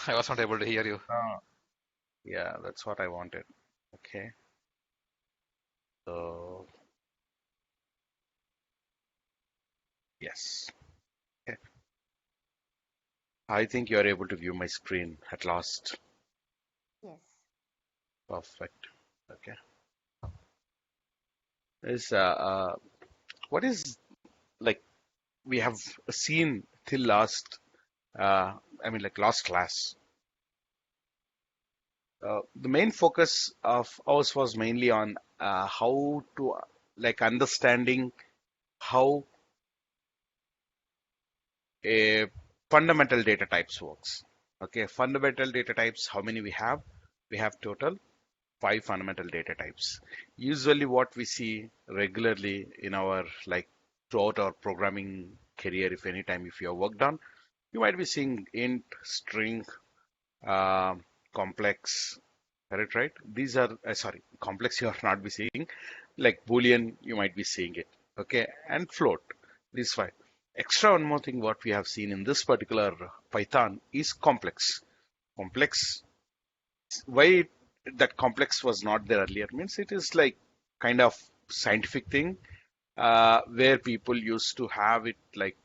I was not able to hear you. Yeah, that's what I wanted. Okay. So, yes. Okay. I think you are able to view my screen at last. Yes. Perfect. Okay. Is what is like we have seen till last like last class. The main focus of ours was mainly on how to like understanding how a fundamental data types works. Okay, fundamental data types, how many we have? We have total 5 fundamental data types. Usually what we see regularly in our like throughout our programming career, if anytime if you have worked on, you might be seeing int, string, uh, complex, correct, right? These are, sorry, complex you are not be seeing, like Boolean, you might be seeing it, okay, and float, these five. Extra one more thing what we have seen in this particular Python is complex. Complex, why that complex was not there earlier means it is like kind of scientific thing where people used to have it like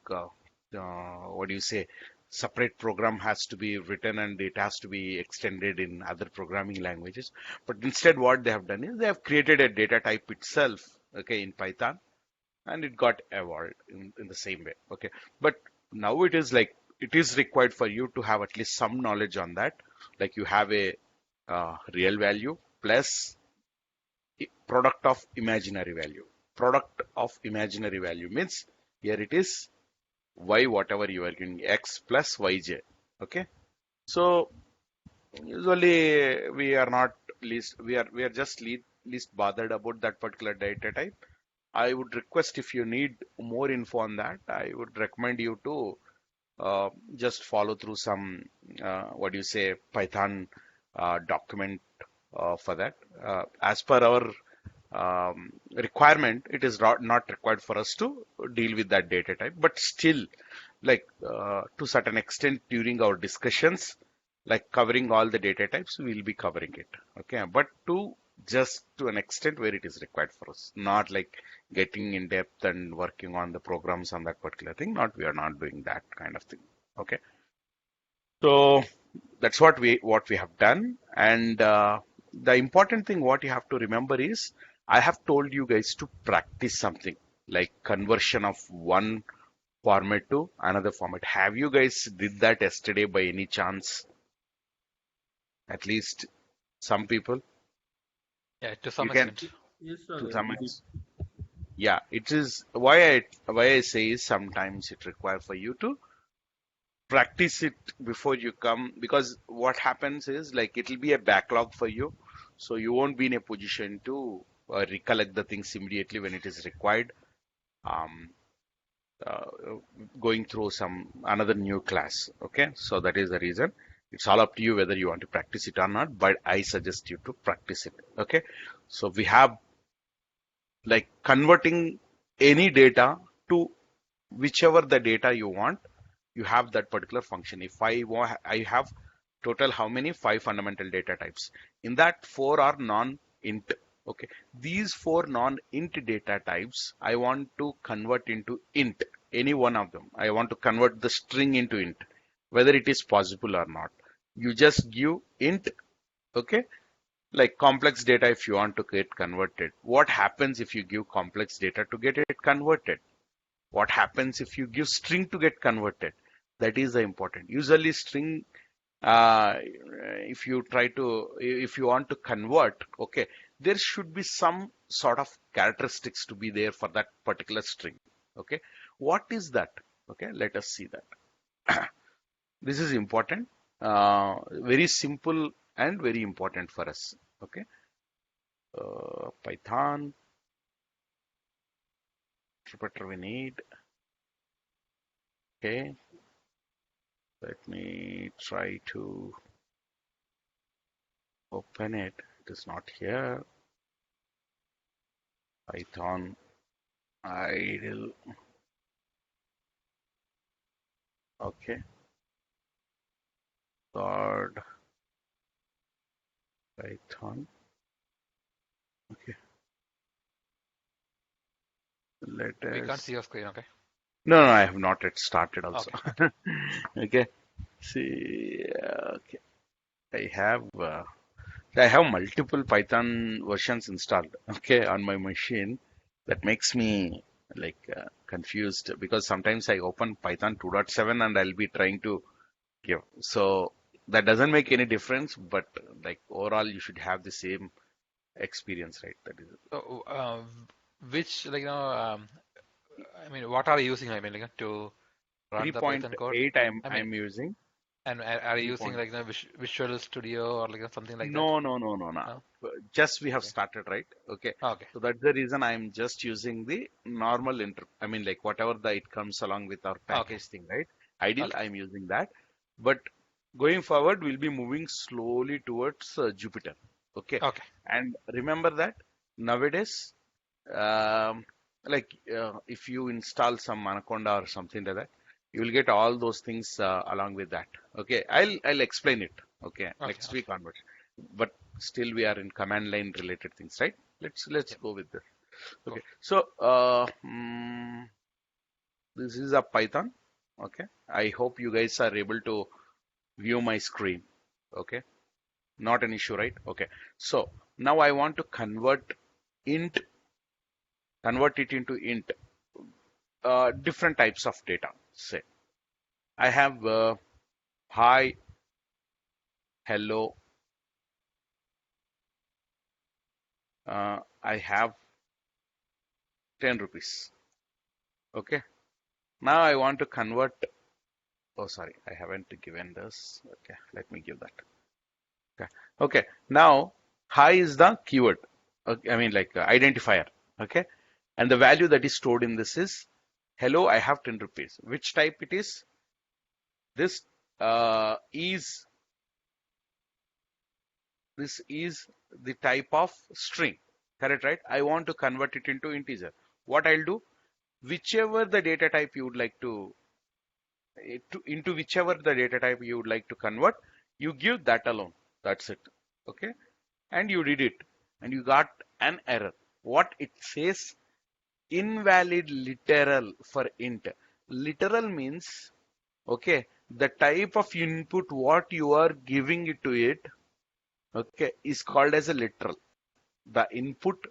what do you say, separate program has to be written and it has to be extended in other programming languages, but instead what they have done is they have created a data type itself, okay, in Python, and it got evolved in the same way, okay. But now it is like it is required for you to have at least some knowledge on that, like you have a real value plus product of imaginary value. Product of imaginary value means here it is y whatever you are giving x plus yj. Okay, so usually we are not least we are just least bothered about that particular data type. I would request if you need more info on that, I would recommend you to just follow through some what do you say Python document for that. As per our requirement, it is not required for us to deal with that data type, but still, like to certain extent during our discussions, like covering all the data types, we will be covering it. Okay, but to just to an extent where it is required for us, not like getting in depth and working on the programs on that particular thing. Not we are not doing that kind of thing. Okay, so that's what we have done, and the important thing what you have to remember is I have told you guys to practice something like conversion of one format to another format. Have you guys did that yesterday by any chance? At least some people. Yeah, to You some can extent. Yes, to sir. some We did. yeah. It is why I say is sometimes it requires for you to practice it before you come, because what happens is like it'll be a backlog for you, so you won't be in a position to recollect the things immediately when it is required, um, uh, going through some another new class. Okay, so that is the reason. It's all up to you whether you want to practice it or not, but I suggest you to practice it. Okay, so we have like converting any data to whichever the data you want, you have that particular function. If I have total how many 5 fundamental data types, in that 4 are non-int. Okay, these 4 non-int data types I want to convert into int, any one of them. I want to convert the string into int, whether it is possible or not. You just give int. Okay, like complex data, if you want to get converted, what happens if you give complex data to get it converted? What happens if you give string to get converted? That is the important. Usually string, if you try to, if you want to convert, okay, there should be some sort of characteristics to be there for that particular string. Okay, what is that? Okay, let us see that. This is important, very simple and very important for us. Okay, Python interpreter we need. Okay, let me try to open it. It is not here. Python idle. Okay. Third Python. Okay. Let We can't us. see your screen, okay? No, no, I have not yet started also. Okay, okay. Okay. See, okay. I have multiple Python versions installed, okay, on my machine. That makes me like confused because sometimes I open Python 2.7 and I'll be trying to give. So that doesn't make any difference, but like overall, you should have the same experience, right? That is So, which, I mean, what are you using, I mean, to run the Python code? 3.8 I mean, I'm using. and are you using 3. like Visual Studio or like something like that? No, no, no, no, no. No? Just we have Okay. started, right? Okay. Okay. So that's the reason I'm just using the normal I mean, like whatever it comes along with our Okay. package thing, right? Ideal, Okay. I'm using that. But going forward, we'll be moving slowly towards Jupyter. Okay. Okay. And remember that nowadays, um, if you install some Anaconda or something like that, you will get all those things along with that. Okay. I'll explain it. Okay. Okay. Next Okay. week onwards. But still we are in command line related things, right? Let's Yep. go with this. Cool. Okay, so this is a Python. Okay, I hope you guys are able to view my screen. Okay, not an issue, right? Okay, so now I want to int convert it into int different types of data. Say I have hi, hello. I have 10 rupees. Okay, now I want to convert. Oh, sorry, I haven't given this. Okay, let me give that. Okay. Okay. Now, hi is the keyword. Okay, I mean, like identifier. Okay. And the value that is stored in this is hello, I have 10 rupees. Which type it is? This is the type of string. Correct, right? I want to convert it into integer. What I'll do, whichever the data type you would like into whichever the data type you would like to convert, you give that alone. That's it. Okay. And you did it and you got an error. What it says? Invalid literal for int. Literal means, okay, the type of input what you are giving it to it, okay, is called as a literal. The input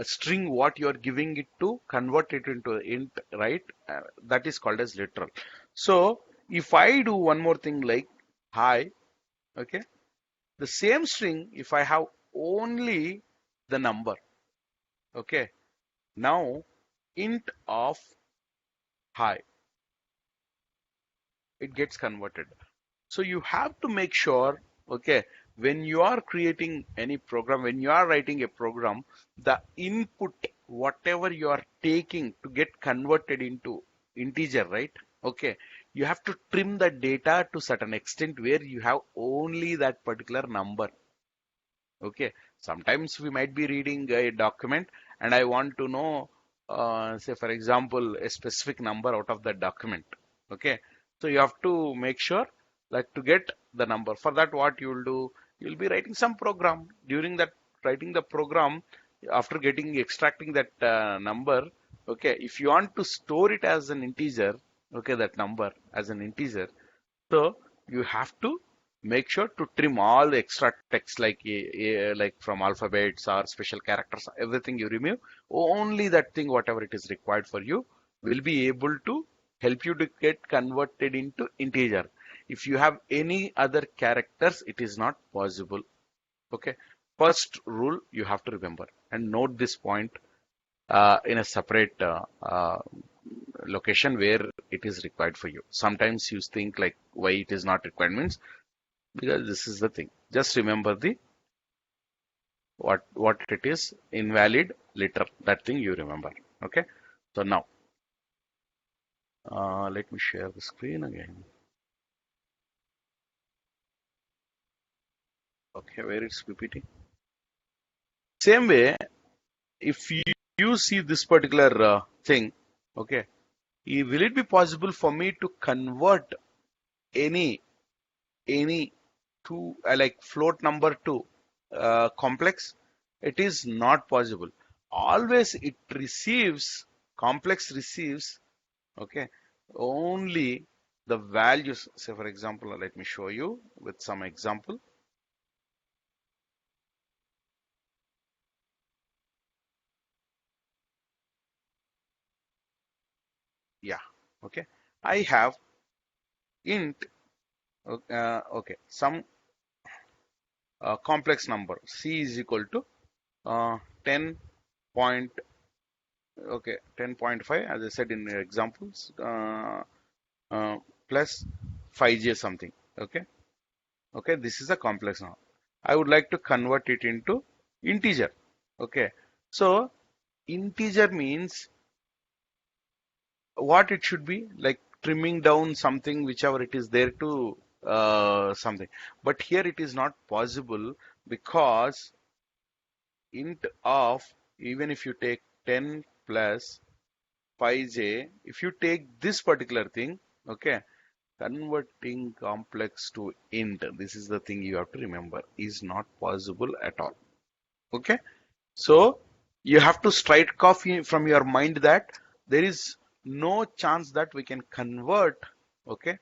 string what you are giving it to convert it into int, right? That is called as literal. So if I do one more thing like hi, okay, the same string, if I have only the number, okay, now int of hi, it gets converted. So you have to make sure, okay, when you are creating any program, when you are writing a program, the input, whatever you are taking to get converted into integer, right? Okay, you have to trim the data to certain extent where you have only that particular number. Okay, sometimes we might be reading a document and I want to know, say for example, a specific number out of that document. Okay, so you have to make sure that to get the number. For that, what you will do, you'll be writing some program. During that writing the program, after extracting that number, okay, if you want to store it as an integer, okay, that number as an integer, so you have to make sure to trim all the extra text like from alphabets or special characters, everything you remove. Only that thing, whatever it is required for you, will be able to help you to get converted into integer. If you have any other characters, it is not possible. Okay. First rule you have to remember and note this point in a separate location where it is required for you. Sometimes you think like why it is not required means because this is the thing. Just remember the what it is invalid literal. That thing you remember. Okay. So now let me share the screen again. Okay, where it's PPT. Same way, if you see this particular thing, okay, will it be possible for me to convert any any two like float number to complex, it is not possible. Always it receives, complex receives, okay, only the values. Say for example, let me show you with some example. Yeah, okay, I have int, okay, some complex number c is equal to 10 point, okay, 10.5 as I said in the examples, uh, plus 5j something, okay. Okay, this is a complex number. I would like to convert it into integer. Okay, so integer means what it should be, like trimming down something, whichever it is there to something. But here it is not possible because int of, even if you take 10 plus 5j, if you take this particular thing, okay, converting complex to int, this is the thing you have to remember, is not possible at all. Okay, so you have to strike off from your mind that there is no chance that we can convert, okay,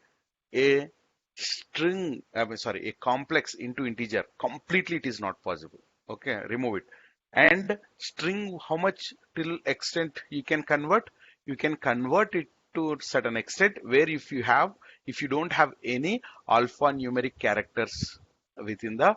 a string, I mean, sorry, a complex into integer. Completely it is not possible. Okay, remove it. And string, how much till extent you can convert? You can convert it to a certain extent where if you don't have any alphanumeric characters within the,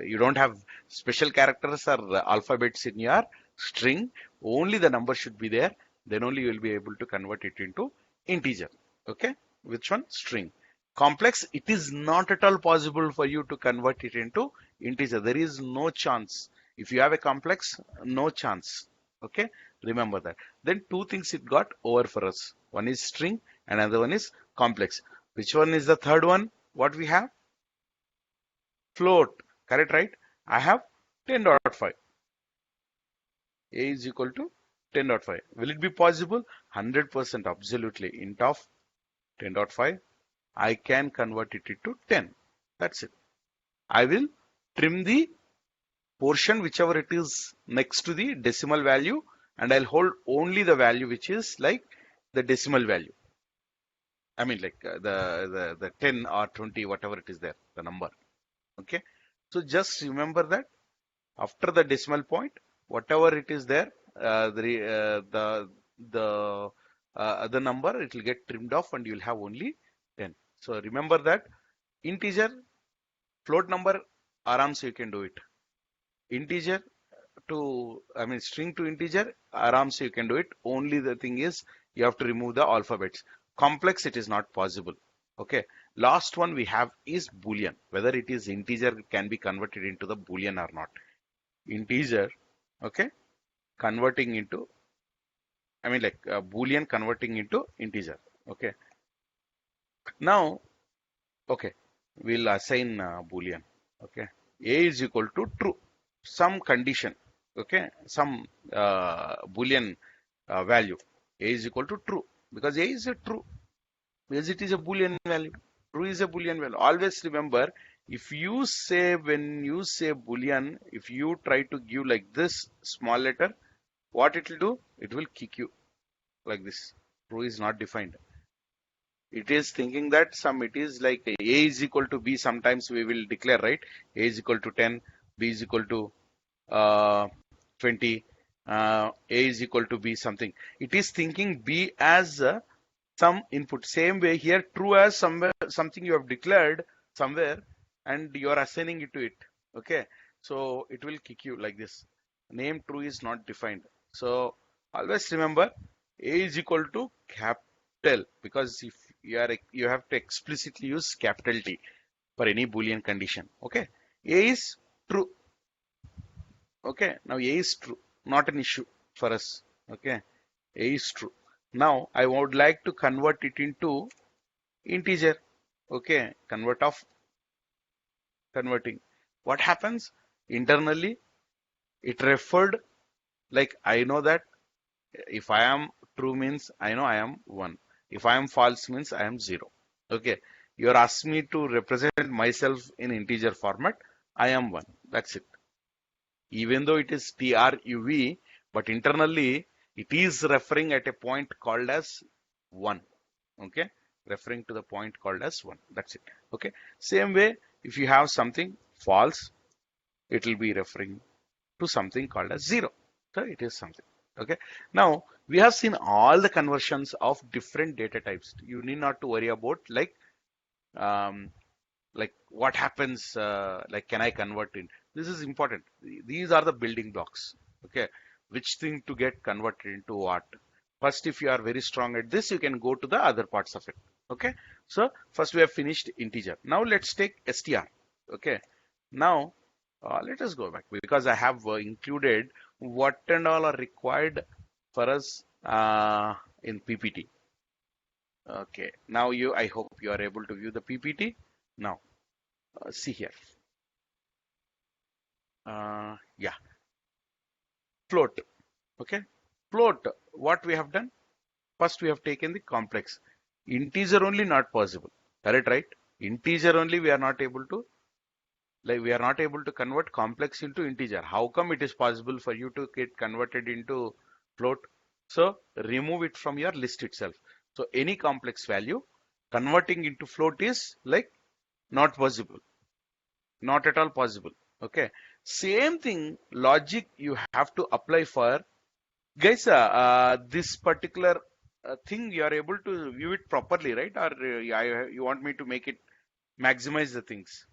you don't have special characters or alphabets in your string, only the number should be there, then only you will be able to convert it into integer. Okay, which one? String. Complex, it is not at all possible for you to convert it into integer. There is no chance. If you have a complex, no chance. Okay, remember that. Then two things it got over for us. One is string and another one is complex. Which one is the third one? What we have? Float. Correct, right? I have 10.5. A is equal to 10.5. Will it be possible? 100% absolutely. Int of 10.5. I can convert it into 10. That's it. I will trim the portion whichever it is next to the decimal value, and I'll hold only the value which is like the decimal value. I mean like the 10 or 20, whatever it is there, the number. Okay. So just remember that after the decimal point, whatever it is there, the other number, it will get trimmed off and you'll have only 10. So remember that integer, float number, aram se you can do it. Integer to, I mean string to integer, aram se you can do it. Only the thing is you have to remove the alphabets. Complex, it is not possible. Okay. Last one we have is Boolean. Whether it is integer can be converted into the Boolean or not. Integer, okay, converting into, I mean like Boolean converting into integer. Okay. Now, okay, we'll assign Boolean. Okay. A is equal to true. Some condition. Okay. Some Boolean value. A is equal to true because A is a true. Because it is a Boolean value. True is a Boolean value. Always remember, if you say, when you say Boolean, if you try to give like this small letter, what it will do? It will kick you like this. True is not defined. It is thinking that some, it is like A is equal to B. Sometimes we will declare, right? A is equal to 10, B is equal to 20, A is equal to B something. It is thinking B as some input. Same way here, true as somewhere, something you have declared somewhere and you are assigning it to it. Okay. So it will kick you like this. Name true is not defined. So always remember A is equal to capital, because if you are, you have to explicitly use capital T for any Boolean condition. Okay. A is true. Okay. Now A is true. Not an issue for us. Okay. A is true. Now I would like to convert it into integer. Okay, converting. What happens internally? It referred, like I know that if I am true means I know I am 1. If I am false means I am 0. Okay, you're asking me to represent myself in integer format. I am 1. That's it. Even though it is truv, but internally it is referring at a point called as 1. Okay, referring to the point called as 1. That's it. Okay, same way, if you have something false, it will be referring to something called as 0. So it is something. Okay, now we have seen all the conversions of different data types. You need not to worry about um, like what happens, like can I convert in? This is important. These are the building blocks. Okay, which thing to get converted into what? First, if you are very strong at this, you can go to the other parts of it. Okay, so first we have finished integer. Now let's take str. Okay, now let us go back because I have included what and all are required for us in PPT. Okay, now I hope you are able to view the PPT. Now, see here. Yeah, float. Okay, float. What we have done? First, we have taken the complex. Integer only not possible. Correct, right? Integer only we are not able to, like we are not able to convert complex into integer. How come it is possible for you to get converted into float? So remove it from your list itself. So any complex value converting into float is like not possible, not at all possible. Okay, same thing logic you have to apply for guys. This particular thing you are able to view it properly, right? Or you want me to make it maximize the things?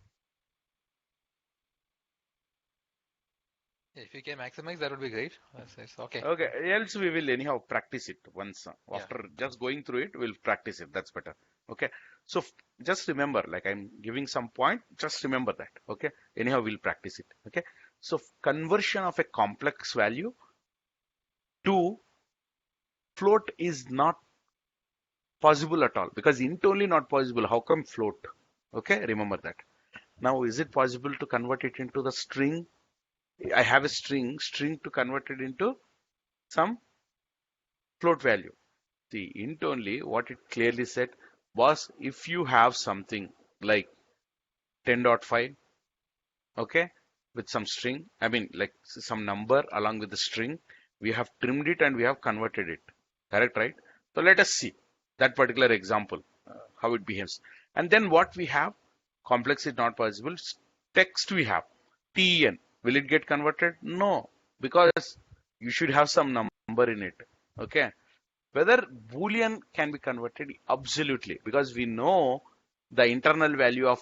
If you can maximize, that would be great. It's okay. Okay, else we will anyhow practice it once. Yeah. After just going through it, we'll practice it. That's better. Okay. So just remember, like I'm giving some point, just remember that. Okay. Anyhow, we'll practice it. Okay. So conversion of a complex value to float is not possible at all because int only not possible. How come float? Okay. Remember that. Now, is it possible to convert it into the string? I have a string to convert it into some float value. See, int only, what it clearly said was if you have something like 10.5, okay, with some string, I mean, like some number along with the string, we have trimmed it and we have converted it. Correct, right? So let us see that particular example, how it behaves. And then what we have, complex is not possible. Text we have, ten. Will it get converted? No, because you should have some number in it. Okay. Whether Boolean can be converted? Absolutely, because we know the internal value of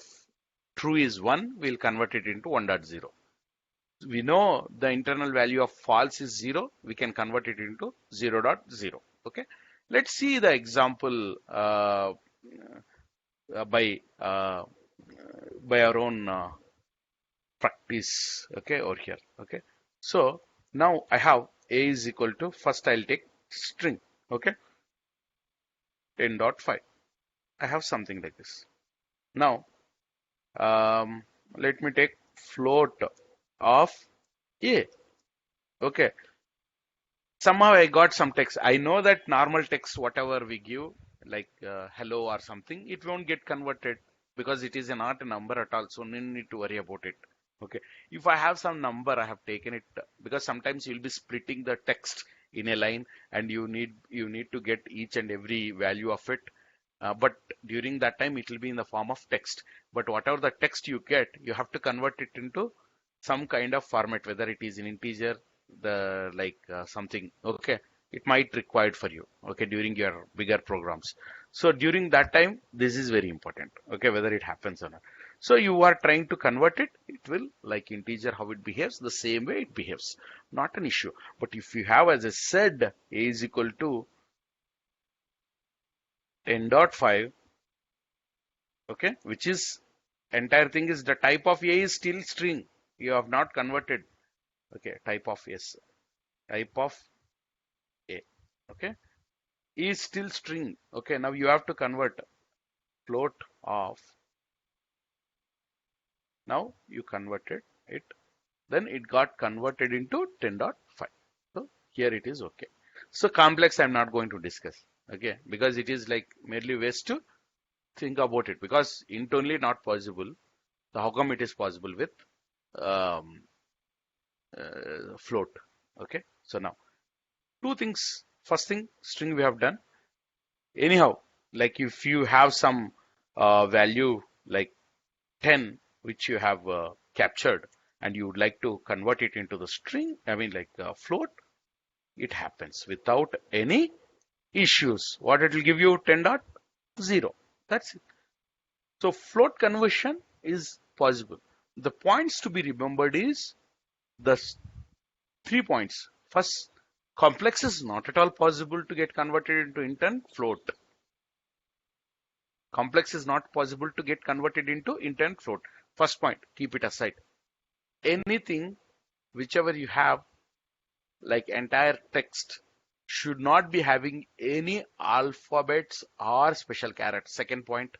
true is 1, we'll convert it into 1.0. We know the internal value of false is 0, we can convert it into 0.0. Okay, let's see the example by our own practice. Okay, over here. Okay, so now I have a is equal to, first I'll take string. Okay, 10.5. I have something like this. Now, let me take float of a. Okay. Somehow I got some text. I know that normal text, whatever we give, like hello or something, it won't get converted because it is not a number at all. So no need to worry about it. Okay. If I have some number, I have taken it because sometimes you'll be splitting the text in a line and you need to get each and every value of it. But during that time, it will be in the form of text. But whatever the text you get, you have to convert it into some kind of format, whether it is in integer, the like something. Okay, it might required for you. Okay, during your bigger programs. So during that time, this is very important. Okay, whether it happens or not. So you are trying to convert it, it will like integer how it behaves, the same way it behaves. Not an issue. But if you have, as I said, a is equal to 10.5, okay, which is entire thing is the type of a is still string. You have not converted. Okay, type of s, type of a. Okay, is still string. Okay, now you have to convert float of. Now you converted it. Then it got converted into 10.5. So here it is okay. So complex I'm not going to discuss. Okay, because it is like merely waste to think about it, because int only not possible. So how come it is possible with um, float? Okay, so now two things. First thing, string we have done. Anyhow, like if you have some value like 10 which you have captured and you would like to convert it into the string, I mean like float, it happens without any issues. What it will give you 10.0. That's it. So float conversion is possible. The points to be remembered is the 3 points. First, complex is not at all possible to get converted into int and float. Complex is not possible to get converted into int and float. First point, keep it aside. Anything, whichever you have, like entire text, should not be having any alphabets or special characters. Second point,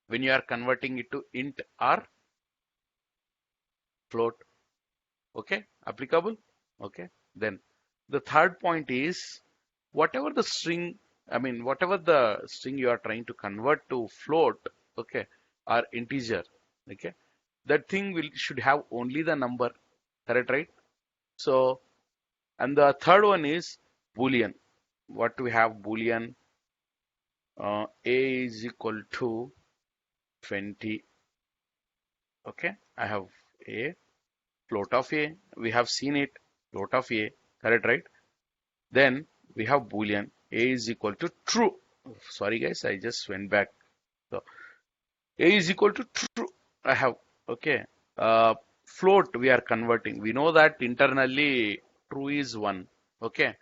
when you are converting it to int or float. Okay, applicable. Okay, then the third point is whatever the string, whatever the string you are trying to convert to float, okay, or integer, okay, that thing should have only the number, correct, right? So, and the third one is Boolean. What we have Boolean, a is equal to 20. Okay, I have a float of a. We have seen it, float of a, correct, right? Then we have Boolean, a is equal to true. Sorry guys, I just went back. So a is equal to true. I have, okay. Float we are converting. We know that internally true is 1. Okay.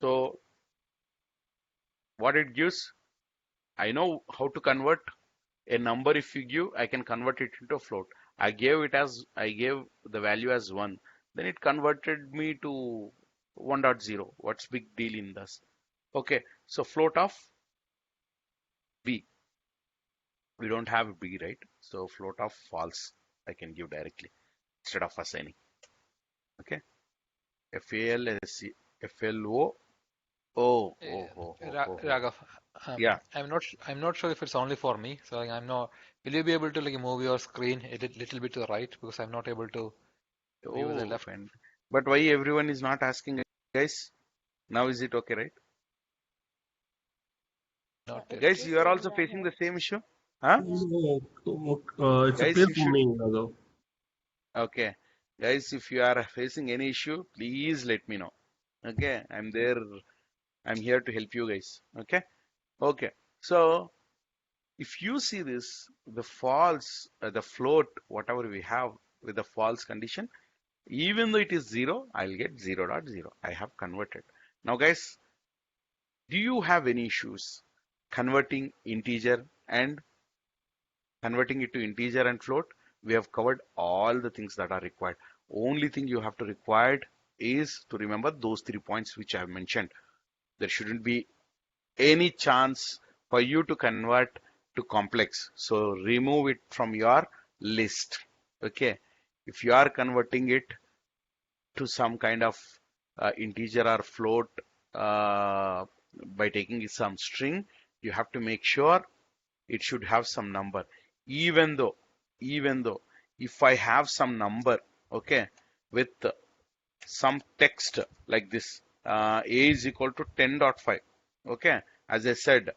So what it gives, I know how to convert a number. If you give, I can convert it into a float. I gave the value as 1. Then it converted me to 1.0. What's big deal in this? Okay. So float of b. We don't have b, right? So float of false I can give directly instead of assigning. Okay. FLO. Raghav, Yeah. I'm not sure if it's only for me. So like, I'm not. Will you be able to like move your screen a little bit to the right, because I'm not able to view the Oh, left. fine. But why everyone is not asking, guys? Now is it okay, right? Not yet. Guys, you are also facing the same issue? Huh? No, it's Guys, clear you for should. me, Raghav. Okay. Guys, if you are facing any issue, please let me know. Okay. I'm there. I'm here to help you guys. Okay. Okay. So if you see this, the false, the float, whatever we have with the false condition, even though it is 0, I'll get 0.0. I have converted. Now, guys, do you have any issues converting integer and converting it to integer and float? We have covered all the things that are required. Only thing you have to required is to remember those 3 points which I have mentioned. There shouldn't be any chance for you to convert to complex. So remove it from your list. Okay. If you are converting it to some kind of integer or float by taking some string, you have to make sure it should have some number. Even though if I have some number, okay, with some text like this, a is equal to 10.5, okay, as I said,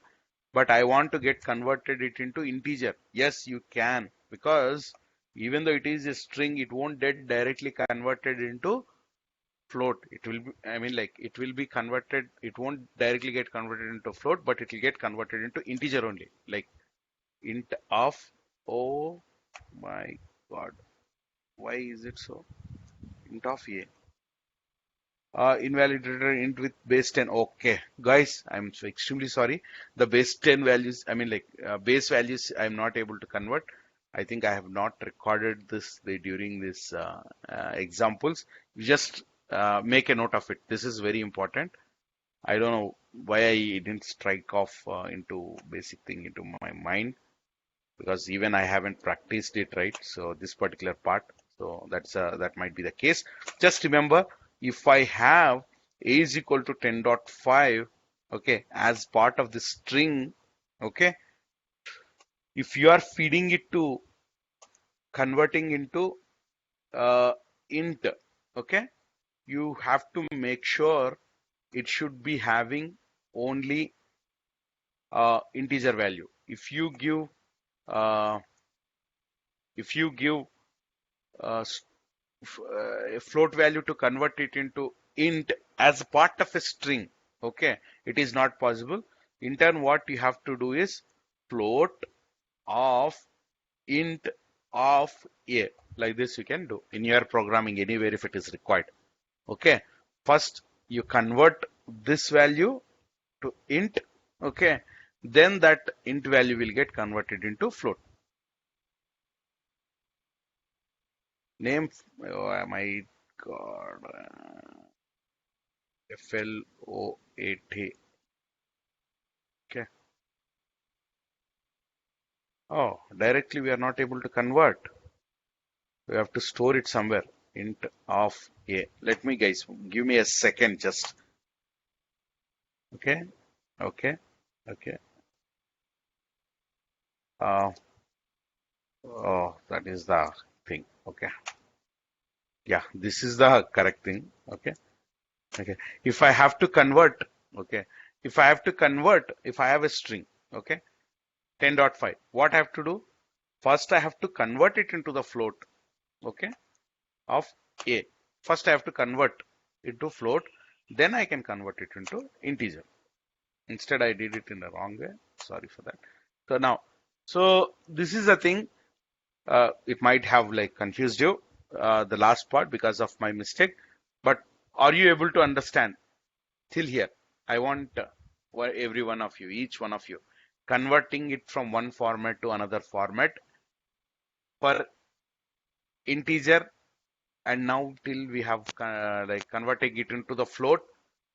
but I want to get converted it into integer. Yes, you can, because even though it is a string, it won't get directly converted into float. It will be, it will be converted. It won't directly get converted into float, but it will get converted into integer only, like int of, oh my god, why is it so? Int of a. Invalid literal int with base 10. Okay, guys, I'm so extremely sorry. The base 10 values, base values, I'm not able to convert. I think I have not recorded this during this examples. You just make a note of it. This is very important. I don't know why I didn't strike off into basic thing into my mind, because even I haven't practiced it, right? So this particular part, so that might be the case. Just remember, if I have a is equal to 10.5, okay, as part of the string, okay, if you are feeding it to converting into int, okay, you have to make sure it should be having only integer value. If you give uh, uh, a float value to convert it into int as part of a string, okay, it is not possible. In turn, what you have to do is float of int of a. Like this you can do in your programming anywhere if it is required. Okay, first you convert this value to int, okay, then that int value will get converted into float. Name, oh my god, float. Okay. Oh, directly we are not able to convert. We have to store it somewhere. Int of a. Let me, guys, give me a second just. Okay. Okay. Okay. Oh, that is the thing. Okay. Yeah, this is the correct thing. Okay. Okay. If I have to convert, okay. If I have a string, okay, 10.5, what I have to do? First, I have to convert it into the float, okay, of a. First, I have to convert it to float, then I can convert it into integer. Instead, I did it in the wrong way. Sorry for that. So now, so this is the thing. It might have like confused you, the last part because of my mistake. But are you able to understand till here? I want every one of you, each one of you, converting it from one format to another format for integer, and now till we have like converting it into the float,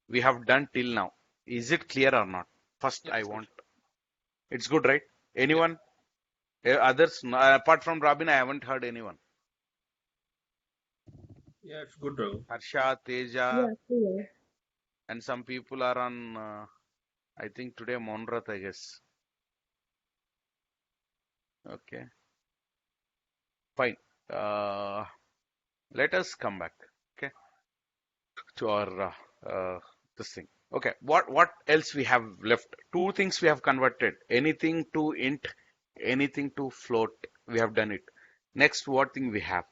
we have done till now. Is it clear or not? First, I want. It's good, right? Anyone? Others? Apart from Robin, I haven't heard anyone. Yeah, it's good, Raghu. Harsha, Teja, and some people are on, I think today Monrath, I guess. Okay, fine. Let us come back, okay, to our this thing. Okay, what else we have left? Two things we have converted. Anything to int, anything to float. We have done it. Next, what thing we have?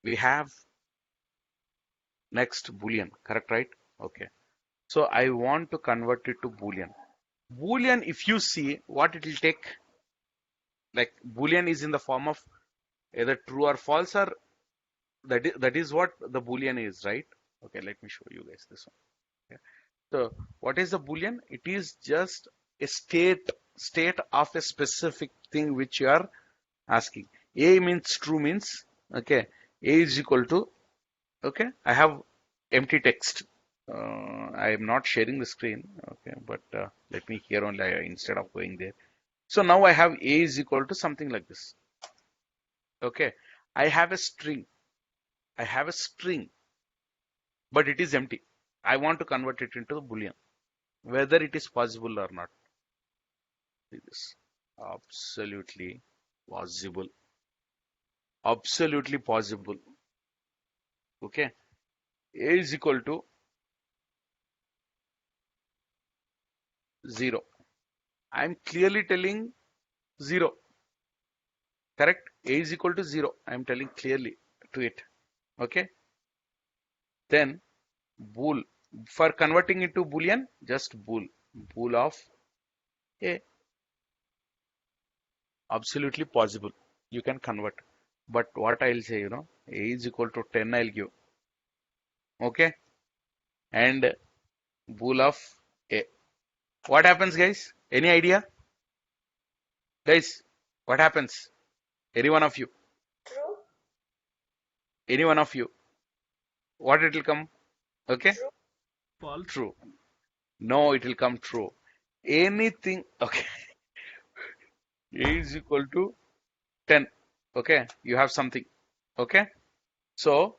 We have next Boolean, correct, right? Okay. So I want to convert it to Boolean. Boolean, if you see what it will take, like Boolean is in the form of either true or false, or that is what the Boolean is, right? Okay, let me show you guys this one. Okay. So what is the Boolean? It is just a state of a specific thing which you are asking. A means true means, okay, A is equal to, okay, I have empty text. I am not sharing the screen, okay, but let me here only instead of going there. So now I have A is equal to something like this. Okay, I have a string. But it is empty. I want to convert it into the Boolean. Whether it is possible or not. See this. Absolutely possible. Absolutely possible. Okay. A is equal to 0. I'm clearly telling 0. Correct? A is equal to 0. I'm telling clearly to it. Okay. Then bool. For converting it to Boolean, just bool. Bool of A. Absolutely possible. You can convert. But what I'll say, A is equal to 10, I'll give. Okay. And bool of A. What happens, guys? Any idea? Guys, what happens? Any one of you? True. Any one of you? What it will come? Okay. False. True. No, it will come true. Anything. Okay. A is equal to 10. Okay. You have something. Okay. So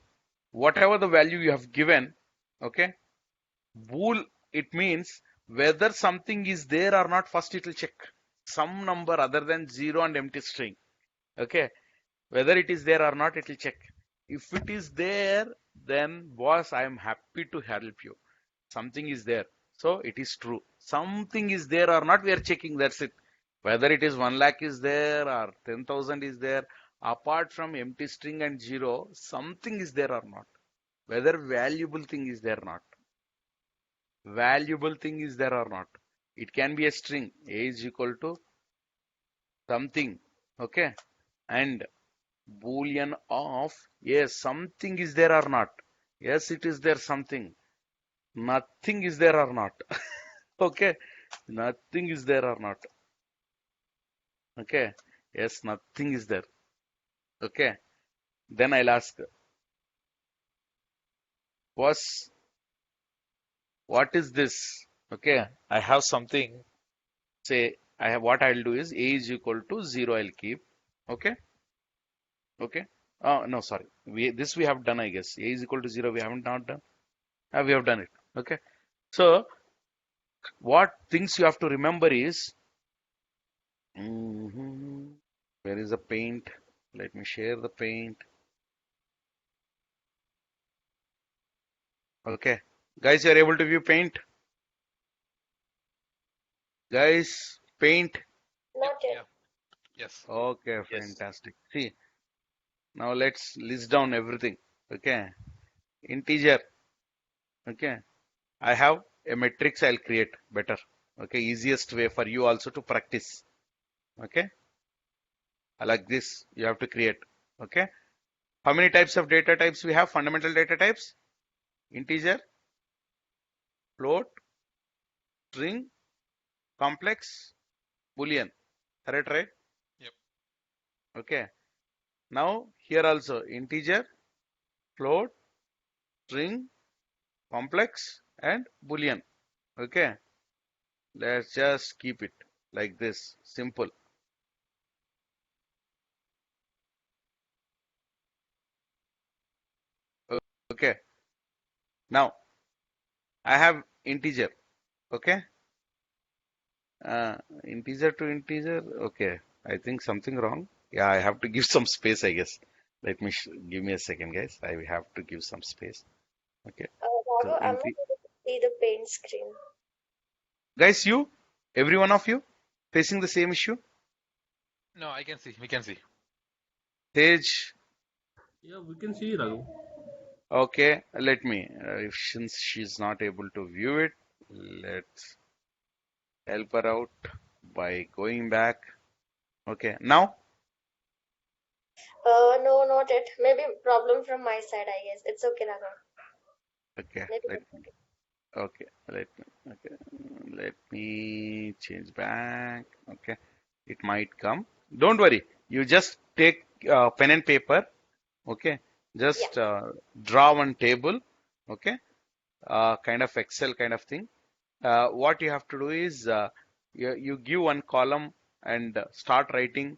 whatever the value you have given, okay, bool, it means whether something is there or not, first it will check. some number other than 0 and empty string. Okay, whether it is there or not, it will check. If it is there, then boss, I am happy to help you. Something is there, so it is true. Something is there or not, we are checking. That's it. Whether it is 1 lakh is there or 10,000 is there, apart from empty string and 0, something is there or not. Whether valuable thing is there or not. Valuable thing is there or not. It can be a string. A is equal to something. Okay. And Boolean of, yes, something is there or not. Yes, it is there something. Nothing is there or not. Okay. Nothing is there or not. Okay. Yes, nothing is there. Okay. Then I'll ask, was what is this? Okay. I have something. Say, I have what I'll do is A is equal to 0, I'll keep. Okay. Okay. Oh, no, sorry. This we have done, I guess. A is equal to 0. We haven't not done. We have done it. Okay. So, what things you have to remember is, where is the paint? Let me share the paint. Okay. Guys, you are able to view paint? Guys, paint. Not yet. Yeah. Yes. Okay, Yes. fantastic. See, now let's list down everything. Okay. Integer. Okay. I have a matrix I'll create better. Okay. Easiest way for you also to practice. Okay. Like this, you have to create. Okay. How many types of data types we have? Fundamental data types? Integer, float, string, complex, Boolean. Correct, right? Yep. Okay. Now here also integer, float, string, complex, and Boolean. Okay. Let's just keep it like this. Simple. Okay. Now I have integer. Okay. Integer to integer. Okay. I think something wrong. Yeah, I have to give some space, I guess. Let me give me a second, guys. I have to give some space. Okay. So, Raghav, I'm not able to see the paint screen. guys, you, every one of you, facing the same issue. No, I can see. We can see. Sage. Yeah, we can see Raghav. Okay. Let me. If since she's not able to view it, let's help her out by going back. Okay. Now. No, not yet. Maybe problem from my side, I guess. It's okay, Raghav. Okay. Maybe Let it's me. okay. Okay. Let me change back. Okay. It might come. Don't worry. You just take pen and paper. Okay. Just draw one table. Okay. Kind of Excel kind of thing. What you have to do is you give one column and start writing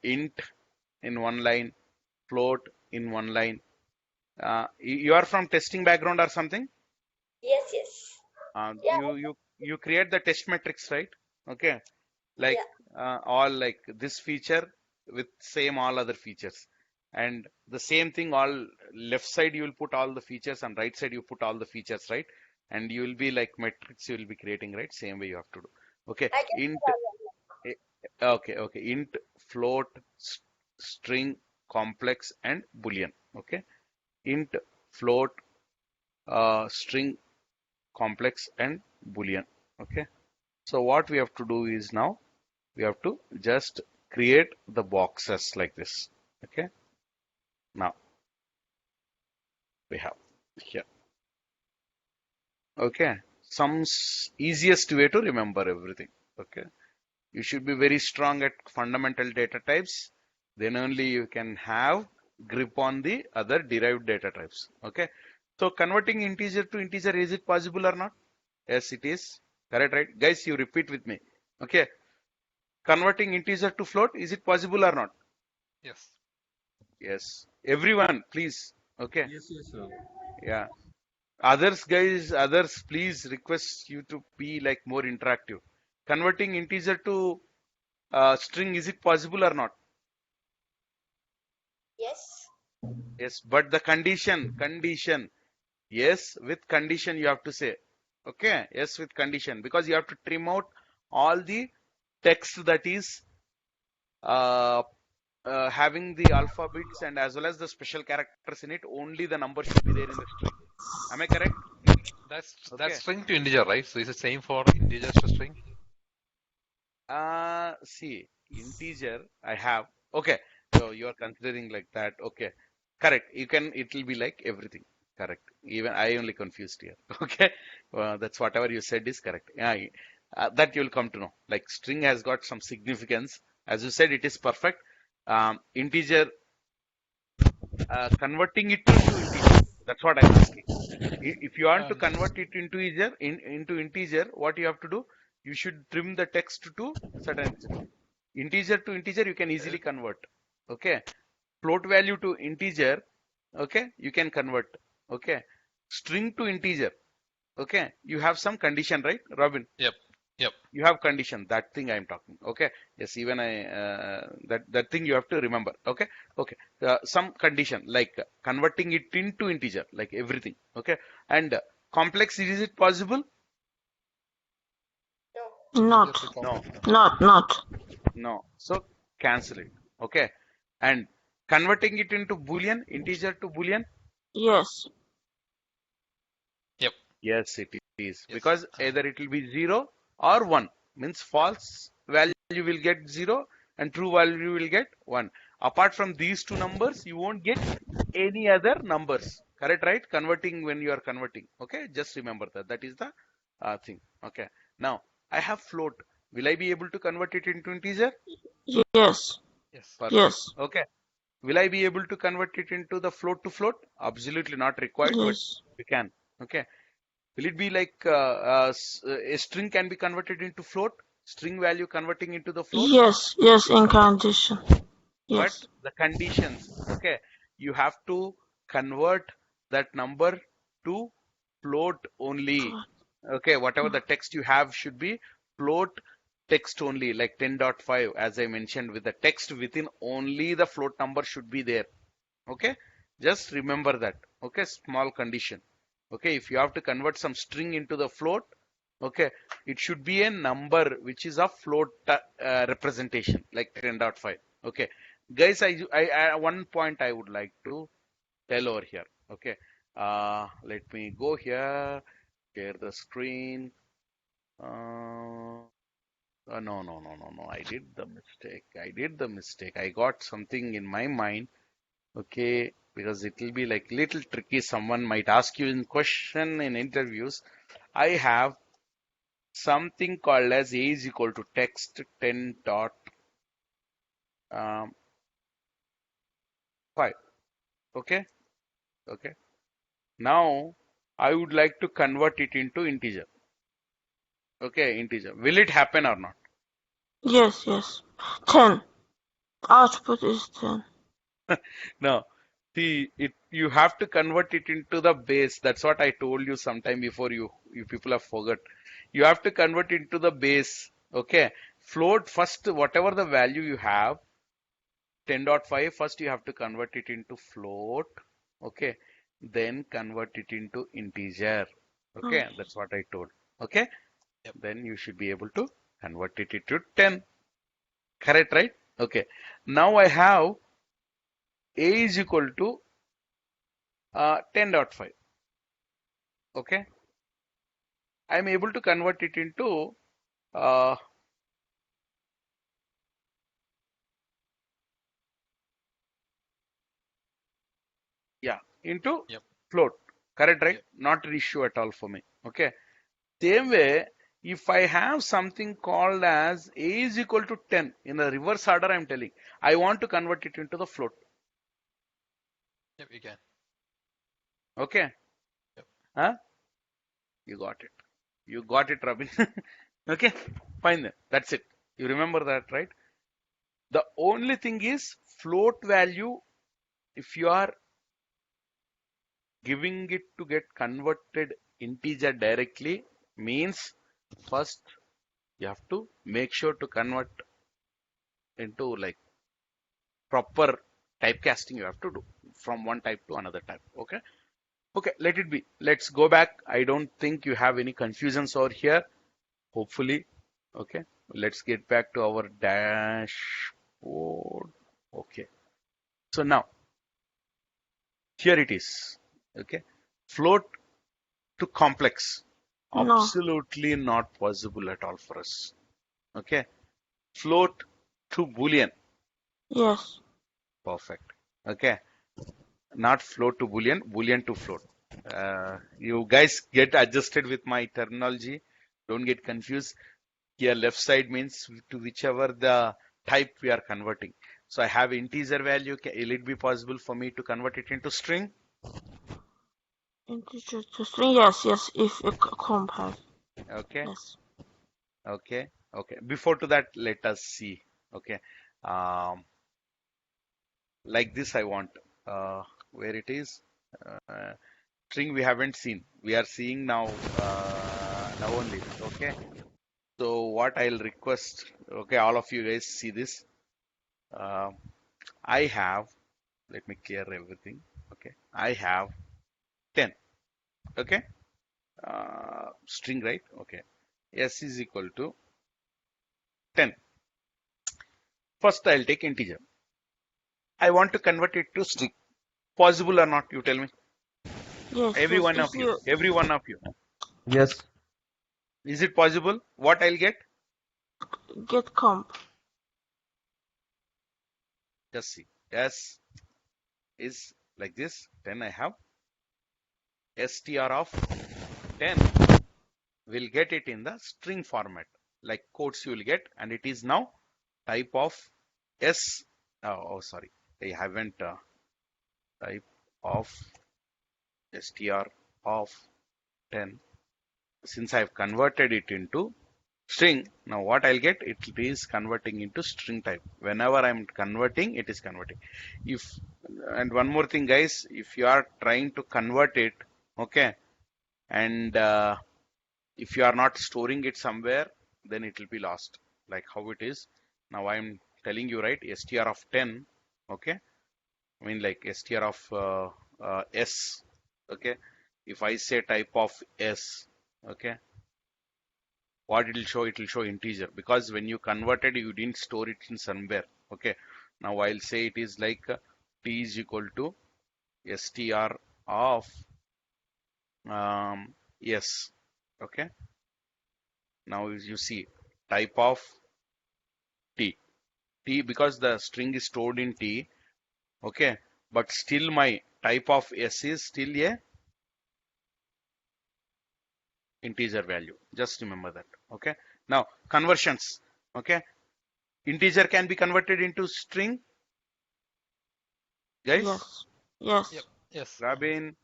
int in one line, float in one line. You are from testing background or something? Yes, yes. Yeah, You create the test matrix, right? Okay, like all like this feature with same all other features, and the same thing all left side you will put all the features and right side you put all the features, right? And you will be like matrix you will be creating, right? Same way you have to do. Okay, I can see int. Raghav. Okay, int, float, string, complex, and Boolean. Okay, int, float, string, complex, and Boolean. Okay, so what we have to do is now we have to just create the boxes like this. Okay, now we have here. Okay, some easiest way to remember everything. Okay, you should be very strong at fundamental data types. Then only you can have grip on the other derived data types. Okay, so converting integer to integer, is it possible or not? Yes, it is. Correct, right? Guys, you repeat with me. Okay, converting integer to float, is it possible or not? Yes. Yes. Everyone, please. Okay. Yes, Raghav. Yeah. Others, guys, others, please request you to be like more interactive. converting integer to string, is it possible or not? Yes. Yes, but the condition, yes, with condition you have to say. Okay, yes, with condition, because you have to trim out all the text that is uh, having the alphabets and as well as the special characters in it. Only the number should be there in the string. Am I correct? That's Okay. string to integer, right? So is it same for integers to string? See, integer I have. Okay, so you are considering like that. Okay, correct. You can. It will be like everything. Correct. Even I only confused here. Okay, that's whatever you said is correct. Yeah, that you'll come to know. Like string has got some significance. As you said, it is perfect. Integer, converting it to integer. That's what I'm asking. If you want to convert it into integer, what you have to do? You should trim the text to certain extent. Integer to integer, you can easily convert. Okay. Float value to integer, okay, you can convert. Okay. String to integer, okay. You have some condition, right, Robin? Yep. Yep. You have condition. That thing I am talking. Okay. Yes. Even that thing you have to remember. Okay. Okay. Some condition like converting it into integer, like everything. Okay. And complex, is it possible? No. Integers with No. complex. Not. No. So cancel it. Okay. And converting it into Boolean, integer to Boolean. Yes. Yep. Yes, it is. Yes. Because either it will be 0 or 1. Means false value will get 0 and true value will get 1. Apart from these two numbers, you won't get any other numbers. Correct, right? Converting when you are converting. Okay. Just remember that. That is the thing. Okay. Now, I have float. Will I be able to convert it into integer? Yes. Yes. Perfect. Yes. Okay. Will I be able to convert it into the float to float? Absolutely not required, but Yes. we can. Okay. Will it be like a string can be converted into float? String value converting into the float? Yes. Yes. In condition. But Yes. the conditions, okay, you have to convert that number to float only. Okay, whatever the text you have should be float text only, like 10.5, as I mentioned, with the text within only the float number should be there. Okay, just remember that. Okay, small condition. Okay, if you have to convert some string into the float, okay, it should be a number which is a float representation, like 10.5. Okay, guys, one point I would like to tell over here. Okay, let me go here, share the screen. No. I did the mistake. I got something in my mind. Okay, because it will be like little tricky. Someone might ask you in question in interviews. I have something called as a is equal to text 10 dot 5. Okay, okay. Now I would like to convert it into integer. Okay, integer. Will it happen or not? Yes. Yes. 10. Output is 10. No. See, you have to convert it into the base. That's what I told you sometime before. You people have forgot. You have to convert it into the base. Okay. Float first, whatever the value you have, 10.5, first you have to convert it into float. Okay. Then convert it into integer. Okay. That's what I told. Okay. Yep. Then you should be able to convert it into 10. Correct, right? Okay. Now I have a is equal to 10.5. Okay. I'm able to convert it into uh, into Yep. float. Correct, right? Yep. Not an issue at all for me. Okay. Same way, if I have something called as a is equal to 10 in a reverse order, I'm telling, I want to convert it into the float. Yep. You can. Okay. Yep. Huh? You got it. You got it, Robin. Okay. Fine then. That's it. You remember that, right? The only thing is float value, if you are giving it to get converted integer directly, means first You have to make sure to convert into like proper typecasting you have to do from one type to another type. Okay. Okay, let it be. Let's go back. I don't think you have any confusions over here. Hopefully. Okay. Let's get back to our dashboard. Okay. So now here it is. Okay. Float to complex. No. Absolutely not possible at all for us. Okay. Float to Boolean. Yes. Perfect. Okay. Not float to Boolean, Boolean to float. You guys get adjusted with my terminology. Don't get confused. Here left side means to whichever the type we are converting. So I have integer value. Will it be possible for me to convert it into string? Integer to string. Yes, yes. If a comp has. Okay. Yes. Okay. Okay. Before to that, let us see. Okay. Like this I want. Where it is? String we haven't seen. We are seeing now. Now only. Okay. So what I'll request. Okay, all of you guys see this. I have. Let me clear everything. Okay. I have 10. Okay. String, right? Okay. S is equal to 10. First, I'll take integer. I want to convert it to string. Possible or not? You tell me. Yes, Every yes. one If of you. Every one of you. Yes. Is it possible? What I'll get? you get comp. Just see. S is like this. Then I have str of 10. We'll get it in the string format, like quotes you will get, and it is now type of S. Oh, sorry. I haven't type of str of 10. Since I've converted it into string, now what I'll get, it is converting into string type. Whenever I'm converting, it is converting. And one more thing, guys, if you are trying to convert it, okay, and if you are not storing it somewhere, then it will be lost, like how it is. Now I'm telling you, right, str of 10, okay, I mean like str of S, okay. If I say type of S, okay, what it will show? It will show integer, because when you converted, you didn't store it in somewhere. Okay. Now I'll say it is like t is equal to str of yes. Okay. Now as you see, type of t, because the string is stored in t. Okay. But still my type of s is still a integer value. Just remember that. Okay. Now conversions. Okay. Integer can be converted into string. Guys, Yes. Yes. Yep. Yes. Rabin,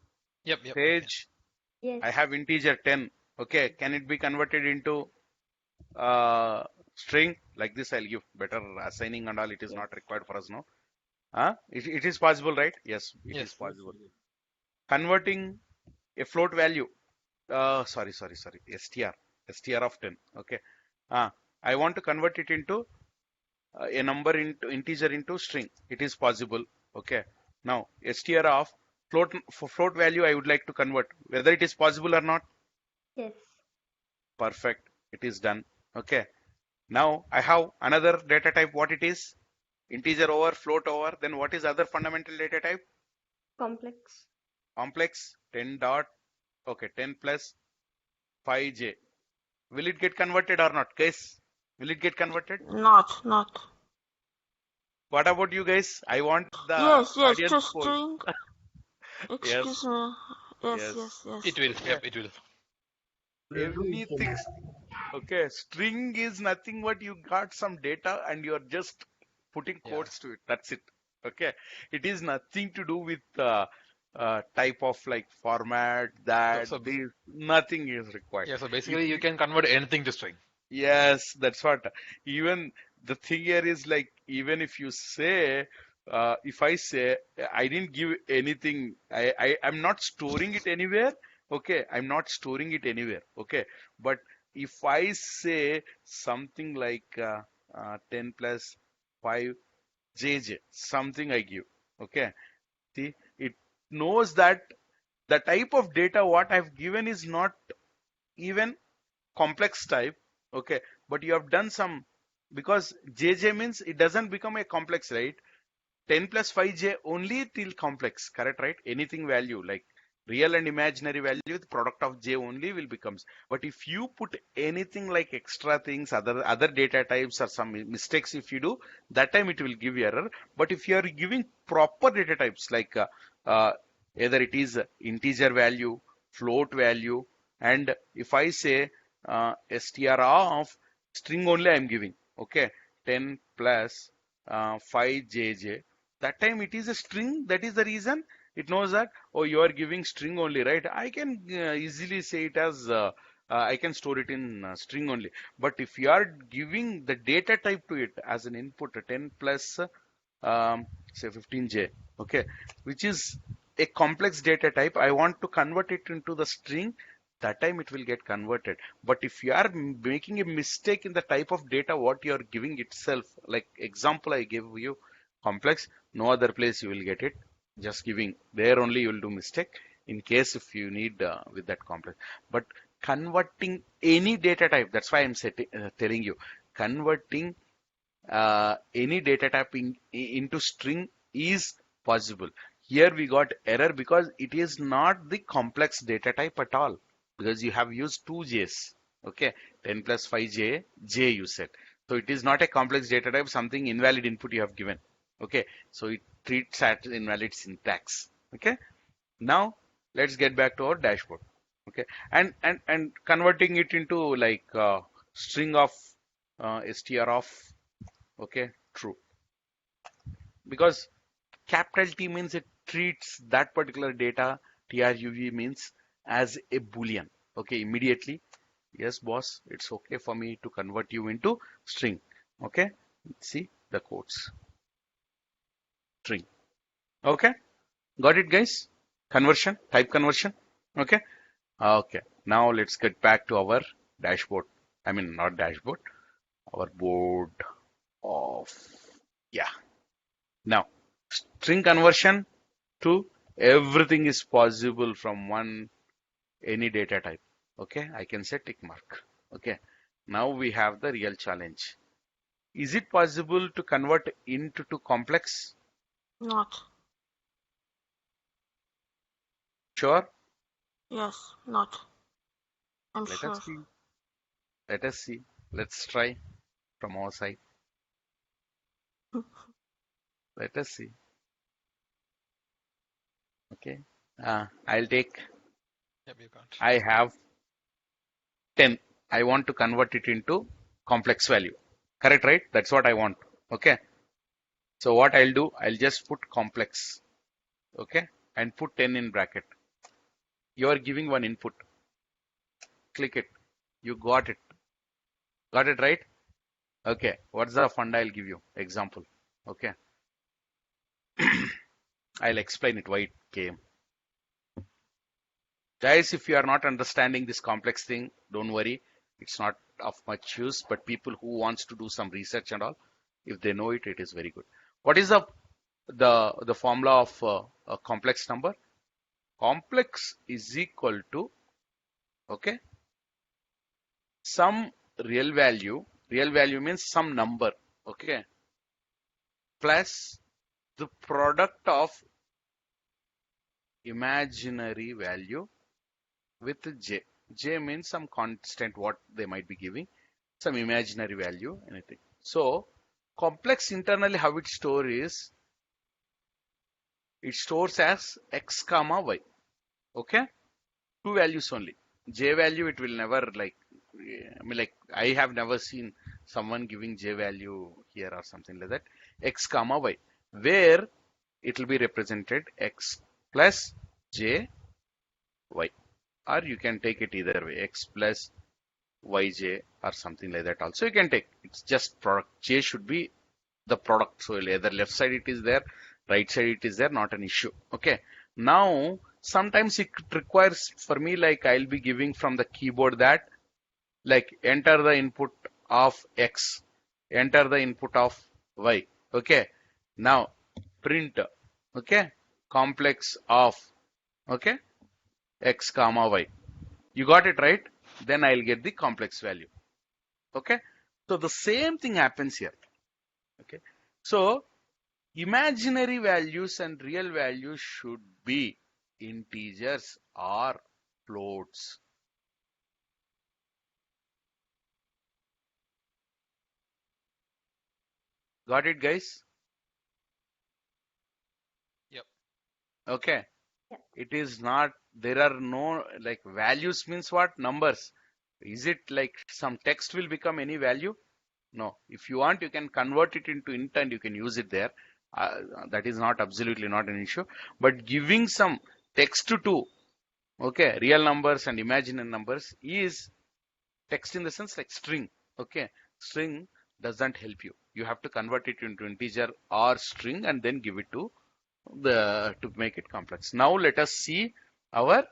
Yep. Yep. Sage, Yes. I have integer 10. Okay, can it be converted into string? Like this, I'll give better assigning and all. It is not required for us now. It is possible, right? Yes, it is Yes. possible. Converting a float value. Sorry. STR of 10. Okay. I want to convert it into a number into integer into string. It is possible. Okay. Now, str of float value I would like to convert, whether it is possible or not. Yes. Perfect. It is done. Okay. Now I have another data type. What it is? Integer over, float over. Then what is other fundamental data type? Complex. Complex. 10 dot. Okay. 10 plus 5j. Will it get converted or not, guys? Will it get converted? Not. What about you guys? I want the Yes, yes. audience To poll. string. Yes. Excuse me. Yes, Yes. yes. It will. Okay. Yep. It will. Everything. Okay. String is nothing but you got some data and you're just putting Yeah. quotes to it. That's it. Okay. It is nothing to do with type of like format that So this nothing is required. yeah. So If basically, you you, can convert anything to string. yes, that's what. Even the thing here is like, even if you say, if I say I didn't give anything, I'm not storing it anywhere. Okay, I'm not storing it anywhere. Okay, but if I say something like 10 plus 5 JJ, something I give, okay, see, it knows that the type of data what I've given is not even complex type, okay, but you have done some, because JJ means it doesn't become a complex, right? 10 plus 5j only till complex, correct, right? Anything value like real and imaginary value, the product of j only will becomes. But if you put anything like extra things, other data types or some mistakes, if you do, that time it will give error. But if you are giving proper data types like uh, either it is integer value, float value, and if I say str of string only I am giving, okay, 10 plus 5jj, that time it is a string. That is the reason it knows that, oh, you are giving string only, right? I can easily say it as I can store it in string only. But if you are giving the data type to it as an input, 10 plus say 15j, okay, which is a complex data type, I want to convert it into the string, that time it will get converted. But if you are making a mistake in the type of data what you are giving itself, like example I gave you complex, no other place you will get it, just giving there only you will do mistake in case if you need with that complex. But converting any data type, that's why I'm telling you, converting any data type into string is possible. Here we got error because it is not the complex data type at all, because you have used two j's, okay, 10 plus 5j, j you said. So it is not a complex data type, something invalid input you have given, okay. So it treats as invalid syntax, okay. Now let's get back to our dashboard, okay, and converting it into like string of str of, okay, true, because capital T means it treats that particular data, TRUV means as a Boolean, okay, immediately. Yes, boss, it's okay for me to convert you into string, okay. See the quotes, string, okay, got it, guys? Conversion, type conversion, okay. Okay, now let's get back to our dashboard. I mean, not dashboard, our board of, yeah. Now, string conversion to everything is possible from one any data type. Okay, I can say tick mark. Okay, now we have the real challenge. Is it possible to convert int to complex? Not. Sure. Yes, not. I'm Let sure. us see. Let us see. Let's try from our side. Let us see. Okay. I'll take. Yep, you can't. I have 10. I want to convert it into complex value. Correct, right? That's what I want. Okay. So what I'll do, I'll just put complex. Okay. And put 10 in bracket. You are giving one input. Click it. You got it. Got it, right? Okay. What's the fund I'll give you? Example. Okay. I'll explain it why it came. Guys, if you are not understanding this complex thing, don't worry. It's not of much use, but people who wants to do some research and all, if they know it, it is very good. What is the formula of a complex number? Complex is equal to, okay, some real value means some number, okay, plus the product of imaginary value with j. J means some constant what they might be giving, some imaginary value, anything. So complex internally how it stores is, it stores as x comma y, okay, two values only. J value it will never like, I mean, like I have never seen someone giving j value here or something like that. X comma y, where it will be represented x plus j y, or you can take it either way, x plus yj or something like that also you can take. It's just product. J should be the product, so either left side it is there, right side it is there, not an issue. Okay, now sometimes it requires for me, like I'll be giving from the keyboard that like enter the input of X, enter the input of Y. Okay. Now print, okay, complex of, okay, X comma Y. You got it right? Then I'll get the complex value. Okay. So the same thing happens here. Okay. So imaginary values and real values should be integers or floats. Got it, guys? Yep. Okay. Yeah. It is not, there are no, like, values means what? Numbers. Is it like some text will become any value? No. If you want, you can convert it into int and you can use it there. That is not absolutely not an issue. But giving some text to, okay, real numbers and imaginary numbers is text in the sense like string. Okay. String doesn't help you. You have to convert it into integer or string and then give it to to make it complex. Now let us see our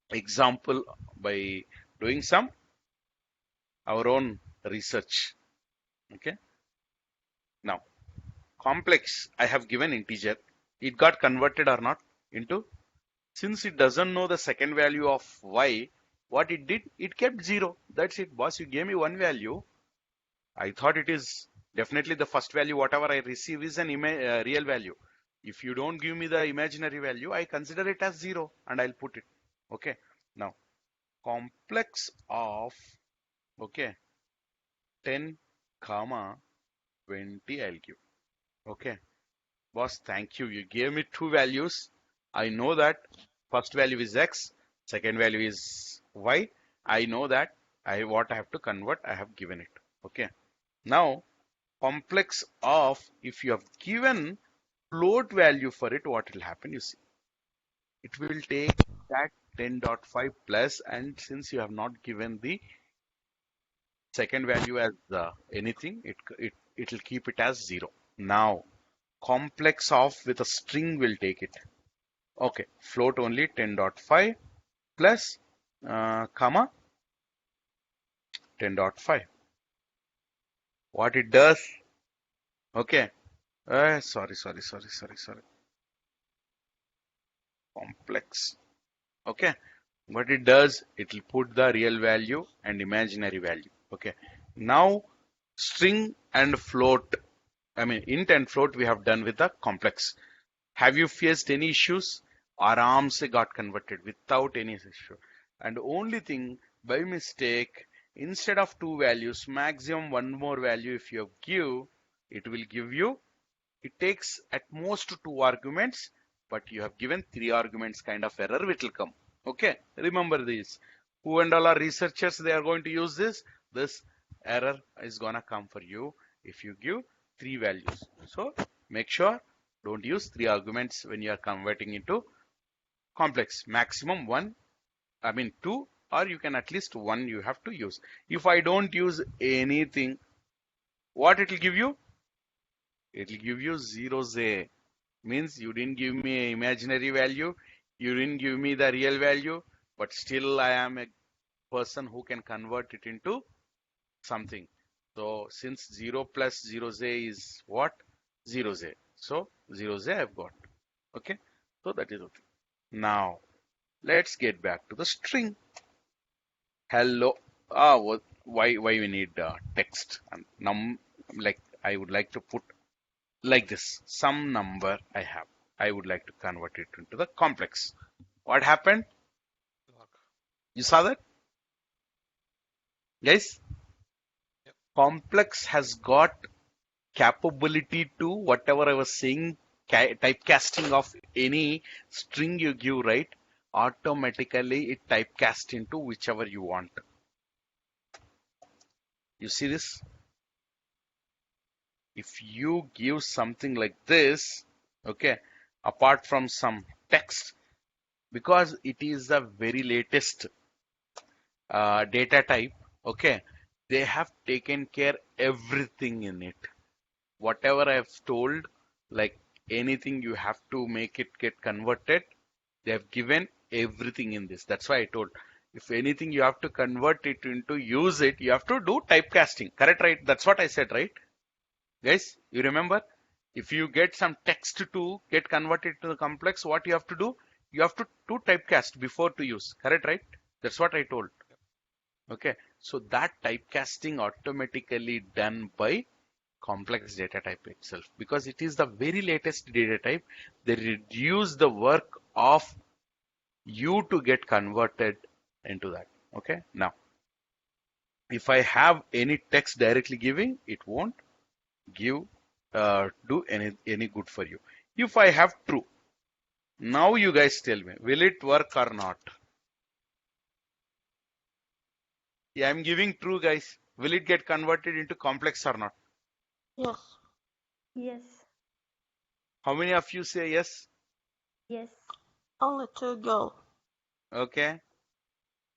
example by doing some our own research. Okay. Now complex, I have given integer. It got converted or not into, since it doesn't know the second value of Y, what it did, it kept 0. That's it, boss. You gave me one value. I thought it is definitely the first value, whatever I receive is an real value. If you don't give me the imaginary value, I consider it as 0 and I'll put it. Okay. Now complex of, okay, 10 comma 20 I'll give. Okay. Boss, thank you. You gave me two values. I know that first value is X, second value is Y. I know that what I have to convert, I have given it. Okay. Now complex of, if you have given float value for it, what will happen? You see, it will take that 10.5 plus, and since you have not given the second value as anything, it will keep it as 0. Now complex of with a string will take it. Okay, float only 10.5 plus comma 10.5. What it does? Okay, sorry. Complex. Okay, what it does, it will put the real value and imaginary value. Okay, now string and float, I mean int and float we have done with the complex. Have you faced any issues? Aram se got converted without any issue. And only thing, by mistake, instead of two values, maximum one more value if you give, it will give you, it takes at most two arguments, but you have given three arguments, kind of error which will come. Okay, remember this. Who and all are researchers, they are going to use this. This error is gonna come for you if you give three values. So make sure don't use three arguments when you are converting into complex. Maximum one, I mean two, or you can at least one you have to use. If I don't use anything, what it will give you? It will give you 0z. Means you didn't give me an imaginary value, you didn't give me the real value, but still I am a person who can convert it into something. So since 0 plus 0z is what? 0z. So 0z I've got. Okay. So that is okay. Now let's get back to the string. Hello. Why we need text? And like I would like to put like this. Some number I have. I would like to convert it into the complex. What happened? You saw that? Guys? Yep. Complex has got capability to whatever I was saying, typecasting of any string you give, right? Automatically it typecast into whichever you want. You see this? If you give something like this, okay, apart from some text, because it is the very latest data type, okay, they have taken care everything in it. Whatever I've told, like anything you have to make it get converted, they have given everything in this. That's why I told If anything you have to convert it into use it, you have to do typecasting. Correct, right? That's what I said, right? Guys, you remember? If you get some text to get converted to the complex, what you have to do? You have to do typecast before to use. Correct, right? That's what I told. Okay. So that typecasting automatically done by complex data type itself, because it is the very latest data type. They reduce the work of you to get converted into that. Okay. Now, if I have any text directly giving, it won't give do any good for you. If I have true, now you guys tell me, will it work or not? Yeah, I'm giving true, guys. Will it get converted into complex or not? Yes. Yes. How many of you say yes? Yes. Only 2 go. Okay.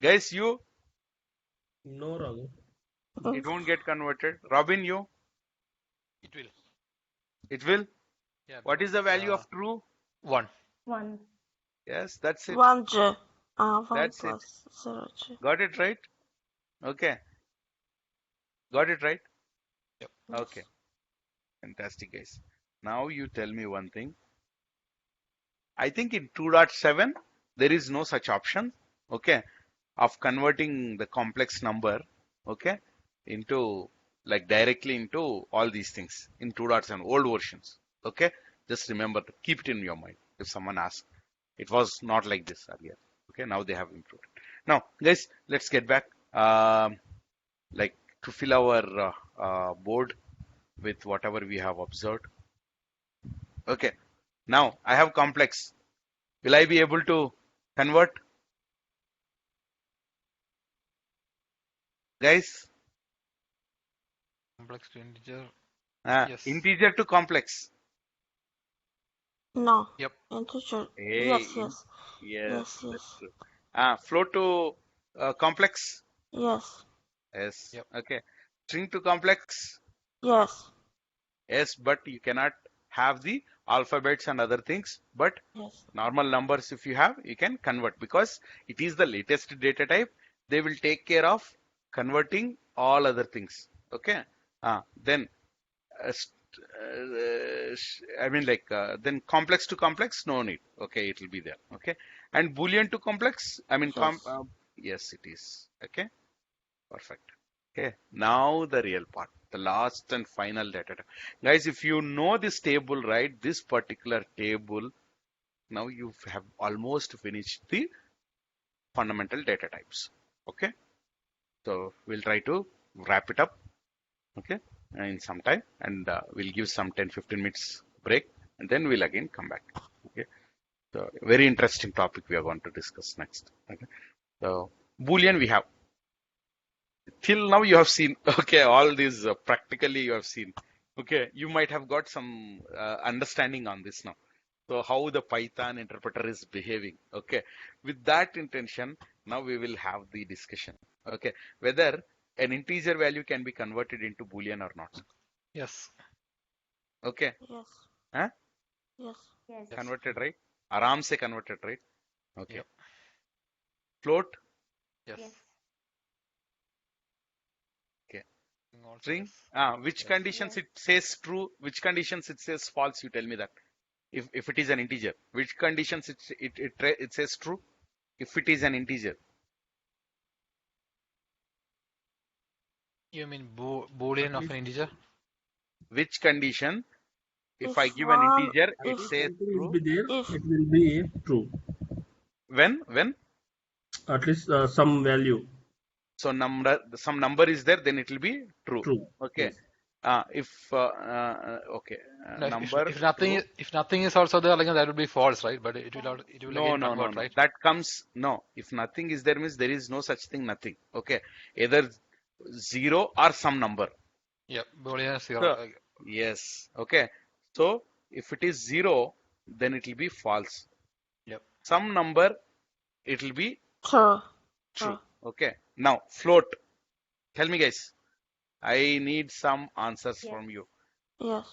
Guys, you, No, Raghu. it won't get converted. Robin, you, It will. it will. Yeah. What is the because, value of true? 1. 1. Yes, that's it. 1 J. 1 That's it. plus 0 J. Got it right? Okay. Got it right? Yep. Okay. Fantastic, guys. Now you tell me one thing. I think in 2.7, there is no such option, okay, of converting the complex number, okay, into like directly into all these things in 2.7, old versions, okay. Just remember to keep it in your mind if someone asks. It was not like this earlier, okay. Now they have improved it. Now, guys, let's get back, like to fill our board with whatever we have observed. Okay. Now I have complex. Will I be able to convert? Guys, Complex to integer. Yes. integer to complex. No. Yep. Integer. Hey, Yes, yes. yes, Yes, that's yes. true. Float to complex. Yes. Yes. Yep. Okay. String to complex. Yes. Yes, but you cannot have the alphabets and other things. But Yes. normal numbers, if you have, you can convert because it is the latest data type. They will take care of converting all other things. Okay. Then, I mean, like, then complex to complex, no need. Okay, it will be there. Okay. And Boolean to complex, I mean, Yes. yes, it is. Okay. Perfect. Okay. Now the real part, the last and final data type. Guys, if you know this table, right, this particular table, now you have almost finished the fundamental data types. Okay. So we'll try to wrap it up. Okay. In some time, and we'll give some 10-15 minutes break, and then we'll again come back. Okay. So very interesting topic we are going to discuss next. Okay. So Boolean we have. Till now you have seen, okay, all these practically you have seen. Okay, you might have got some understanding on this now. So how the Python interpreter is behaving. Okay, with that intention, now we will have the discussion. Okay, whether an integer value can be converted into Boolean or not. Yes. Okay, Yes. huh? Yes. Yes. Converted, right? Aram se converted, right? Okay. Yep. Float, Yes. Yes. Also string. yes. Which Yes. conditions Yes. it says true? Which conditions it says false? You tell me that. If it is an integer, which conditions it says true? If it is an integer, You mean Boolean of an integer? which condition? If I If give an one, integer, it if, says Something will true. be there, if, it will be true. When? At least some value. So some number is there, then it will be true. True. Okay. Yes. Okay, No, number if nothing true. if nothing is also there, like that would be false, right? But it will No, again no, no, convert, no. right? That comes no. If nothing is there means there is no such thing. Nothing. Okay. Either zero or some number. Yep. Boolean is 0. So, yes. Okay. So if it is zero, then it will be false. Yep. Some number, it will be true. true. Okay. Now float. Tell me, guys. I need some answers Yes. from you. Yes.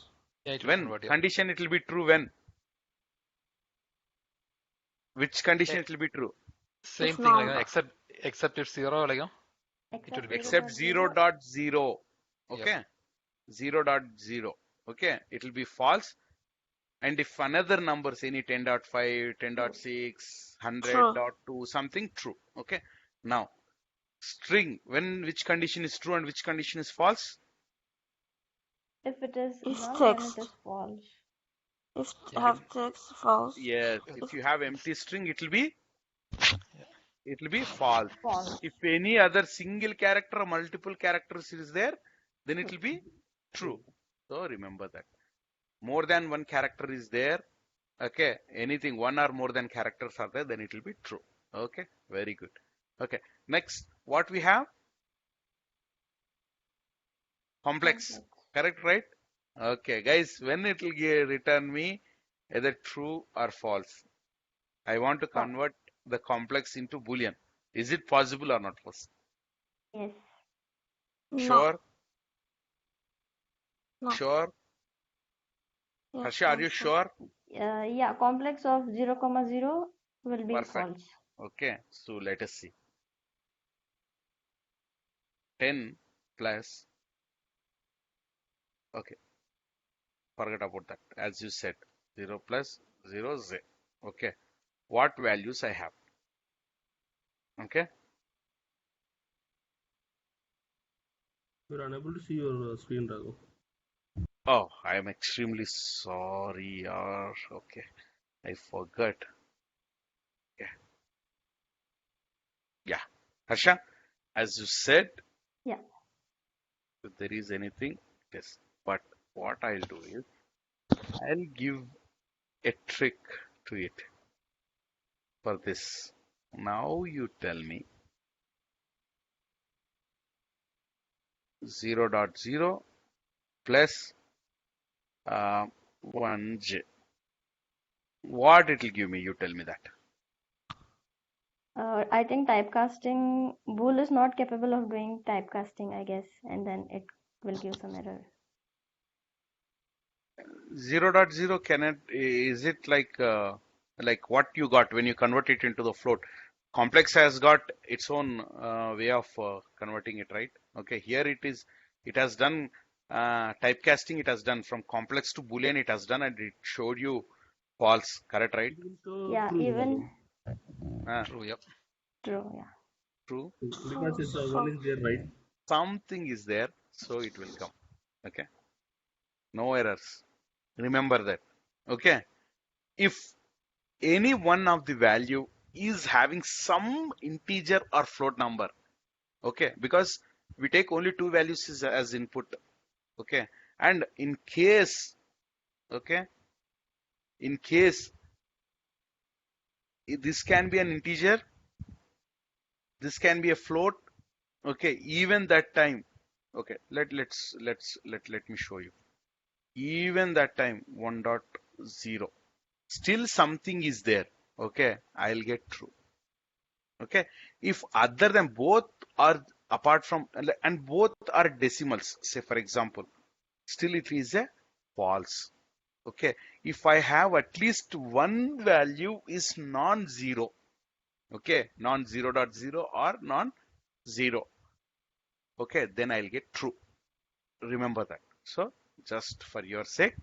Yeah, it will When convert. Yep. condition it will be true when? Which condition Same, it will be true? same If thing, like number. except except it's 0, like, it would be true. Except 0.0. Yep. Okay. 0.0. Okay. It will be false. And if another numbers, any 10.5, 10.6, True. 100.2, something, true. Okay. Now, string, which condition is true and which condition is false? If it is It's null, then text. it is false. If Yeah. have text, false. Yes. If you have empty string, it will be false. False. If any other single character or multiple characters is there, then it will be true. So remember that. More than one character is there. Okay. Anything one or more than characters are there, then it will be true. Okay. Very good. Okay. Next, what we have? Complex. Correct, right? Okay, guys, when it will return me either true or false. I want to convert the complex into Boolean. Is it possible or not first? Yes. No. Sure? No. Sure? Yes, Harsha, are you sure? Yeah, complex of 0, 0 will be Perfect. false. Okay, so let us see. 10 plus, okay, forget about that. As you said, 0 plus 0, z. Okay, what values I have? Okay, We're unable to see your screen, Raghu. oh, I am extremely sorry. Okay, I forgot. Yeah, Harsha, as you said, Yeah. if there is anything, yes. But what I'll do is, I'll give a trick to it for this. Now you tell me 0.0 plus 1j. What it will give me? You tell me that. I think typecasting, Bool is not capable of doing typecasting, I guess, and then it will give some error. 0.0 cannot, is it like what you got when you convert it into the float? Complex has got its own way of converting it, right? Okay, here it has done typecasting, it has done from complex to Boolean, it has done, and it showed you false, correct, right? It will show Yeah, true, even True, yep. true, yeah. True. because it's one is there, right? Something is there, so it will come. Okay, no errors. Remember that. Okay, if any one of the value is having some integer or float number, okay, because we take only two values as input, okay, and in case, okay, in case this can be an integer, this can be a float, okay, even that time, okay, let me show you. Even that time 1.0, still something is there, okay, I'll get true. Okay, if other than both are apart from and both are decimals, say for example, still it is a false. Okay, if I have at least one value is non-zero, okay, non-0.0 or non-zero, okay, then I'll get true. Remember that. So just for your sake,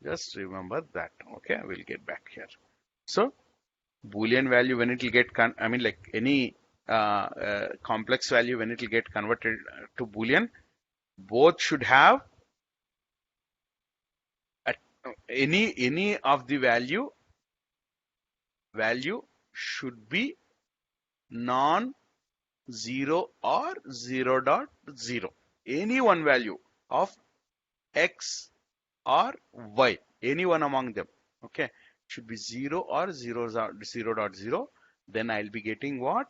just remember that. Okay, we'll get back here. So Boolean value when it will get I mean like any complex value when it will get converted to Boolean, both should have any of the value should be non-zero or 0.0. Any one value of x or y, any one among them, okay, should be 0 or 0.0. Then I'll be getting what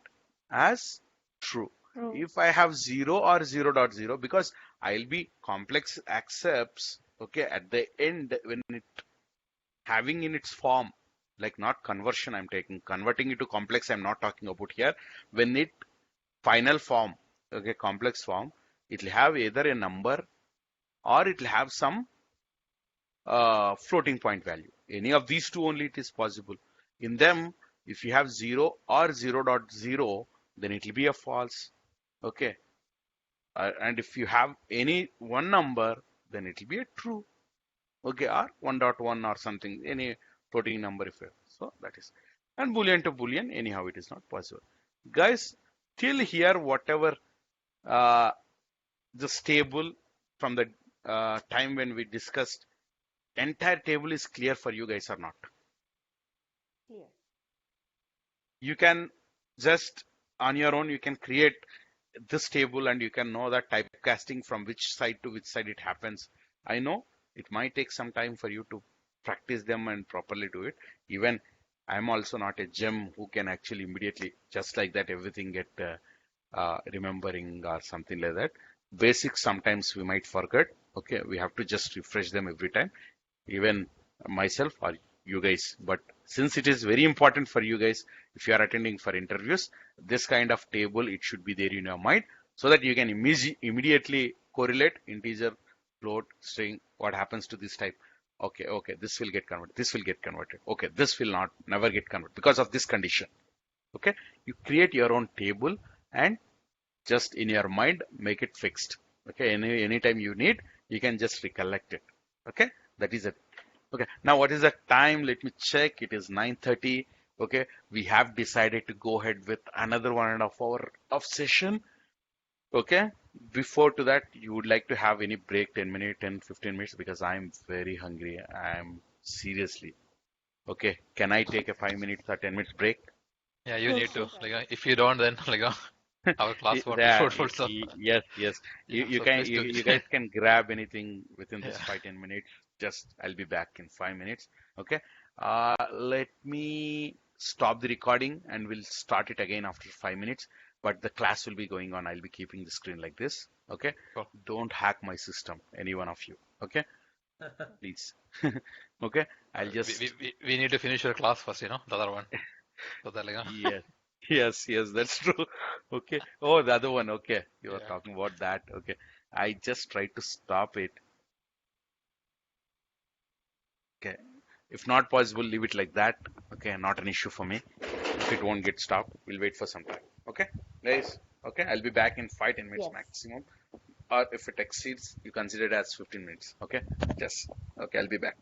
as true. True. If I have 0 or 0.0, because I'll be complex accepts, okay, at the end when it having in its form, like not conversion I'm taking, converting it to complex I'm not talking about here. When it final form, okay, complex form, it will have either a number or it will have some floating point value. Any of these two only it is possible. In them, if you have 0 or 0.0, then it will be a false. Okay. And if you have any one number, then it will be a true. Okay, or 1.1 or something, any floating number if you so that is. And Boolean to Boolean, anyhow, it is not possible. Guys, till here, whatever this table from the time when we discussed, entire table is clear for you guys or not? Clear. You can just on your own, you can create this table and you can know that typecasting from which side to which side it happens. I know it might take some time for you to practice them and properly do it. Even I'm also not a gem who can actually immediately just like that everything get remembering or something like that. Basics sometimes we might forget. Okay, we have to just refresh them every time. Even myself or you guys. But since it is very important for you guys, if you are attending for interviews, this kind of table, it should be there in your mind so that you can immediately correlate integer, float, string, what happens to this type. Okay, this will get converted. This will get converted. Okay, this will not never get converted because of this condition. Okay, you create your own table and just in your mind make it fixed. Okay, anytime you need, you can just recollect it. Okay, that is it. Okay, now what is the time? Let me check. It is 9:30. Okay, we have decided to go ahead with another 1.5 hour of session. Okay, before to that, you would like to have any break, 10 minutes, 10, 15 minutes, because I'm very hungry. I'm seriously. Okay, can I take a 5 minutes or 10 minutes break? Yeah, you Yes, need to. yes. Like, if you don't, then our class won't be Yeah, fruitful. So yes. yeah, You so can please do you it. guys can grab anything within this Yeah. 5-10 minutes. Just I'll be back in 5 minutes. Okay. Let me stop the recording and we'll start it again after 5 minutes. But the class will be going on. I'll be keeping the screen like this. Okay. Cool. Don't hack my system, any one of you. Okay. Please. Okay. I'll just We need to finish your class first, the other one. So that yes. Yes, that's true. Okay. Oh, the other one. Okay. You were yeah. talking about that. Okay. I just tried to stop it. Okay. If not possible, leave it like that. Okay. Not an issue for me. If it won't get stopped, we'll wait for some time. Okay. Guys. Okay. I'll be back in 5-10 minutes Yes. maximum. Or if it exceeds, you consider it as 15 minutes. Okay. Just. Okay. I'll be back.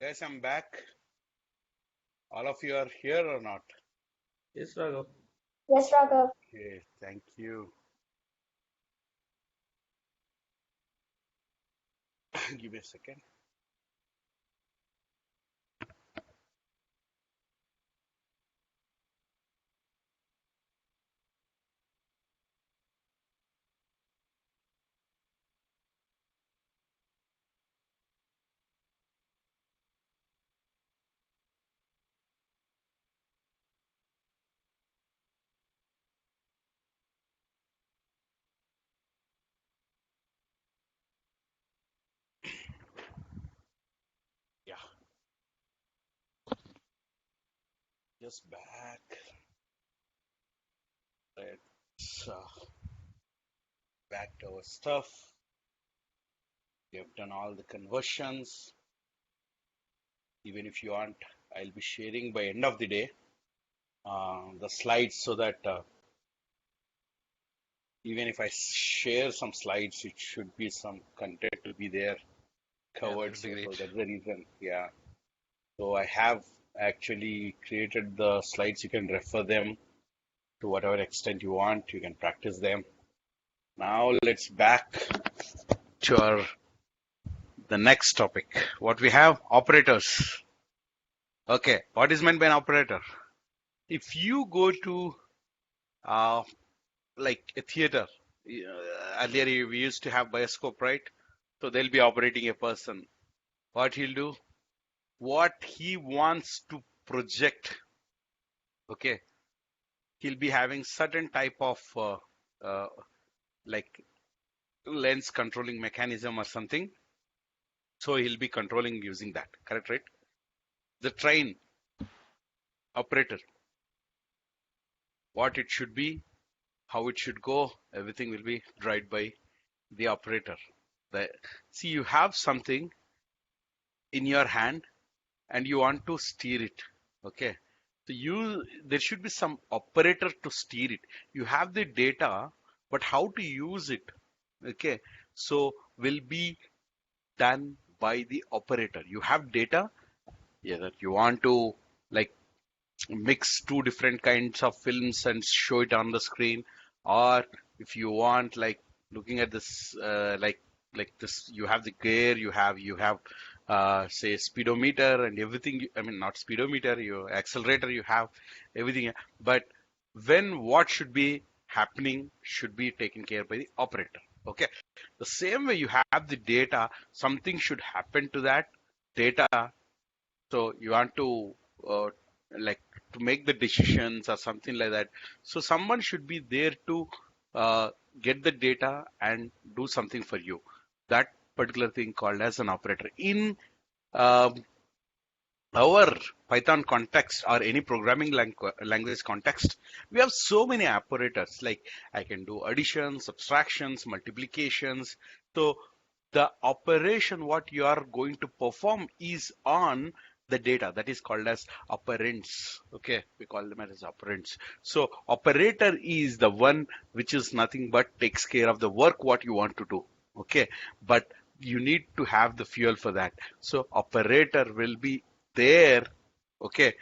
Guys, I'm back. All of you are here or not? Yes, Raghav. Yes, Raghav. Okay, thank you. Give me a second. Yeah, just back. Let's back to our stuff. We have done all the conversions. Even if you want, I'll be sharing by end of the day the slides so that even if I share some slides, it should be some content to be there covered. That'd be So great. that's the reason. Yeah. So I have actually created the slides. You can refer them to whatever extent you want. You can practice them. Now let's back to the next topic. What we have? Operators. Okay. What is meant by an operator? If you go to like a theater, earlier we used to have bioscope, right? So they'll be operating a person. What he'll do? What he wants to project. Okay. He'll be having certain type of uh, like lens controlling mechanism or something. So he'll be controlling using that. Correct, right? The train operator, what it should be, how it should go, everything will be driven by the operator. See, you have something in your hand and you want to steer it. Okay. So there should be some operator to steer it. You have the data, but how to use it? Okay. So will be done by the operator. You have data, yeah, that you want to like mix two different kinds of films and show it on the screen, or if you want like looking at this like this, you have the gear, you have say speedometer and everything. I mean, not speedometer, your accelerator, you have everything, but when what should be happening should be taken care by the operator. Okay, the same way you have the data, something should happen to that data. So you want to like to make the decisions or something like that. So someone should be there to get the data and do something for you. That particular thing called as an operator. In um, our Python context or any programming language context, we have so many operators. Like I can do addition, subtractions, multiplications. So the operation what you are going to perform is on the data, that is called as operands. Okay, we call them as operands. So operator is the one which is nothing but takes care of the work what you want to do. Okay, but you need to have the fuel for that. So operator will be there. Okay,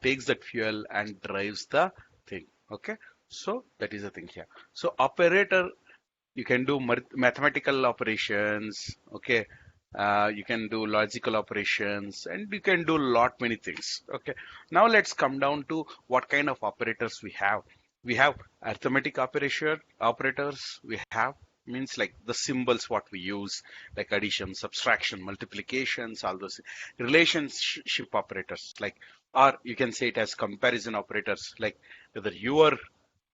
takes that fuel and drives the thing. Okay, so that is the thing here. So operator, you can do mathematical operations. Okay, you can do logical operations, and you can do lot many things. Okay, now let's come down to what kind of operators we have. We have arithmetic operators. We have means like the symbols what we use, like addition, subtraction, multiplications, all those relationship operators, like, or you can say it as comparison operators, like whether you are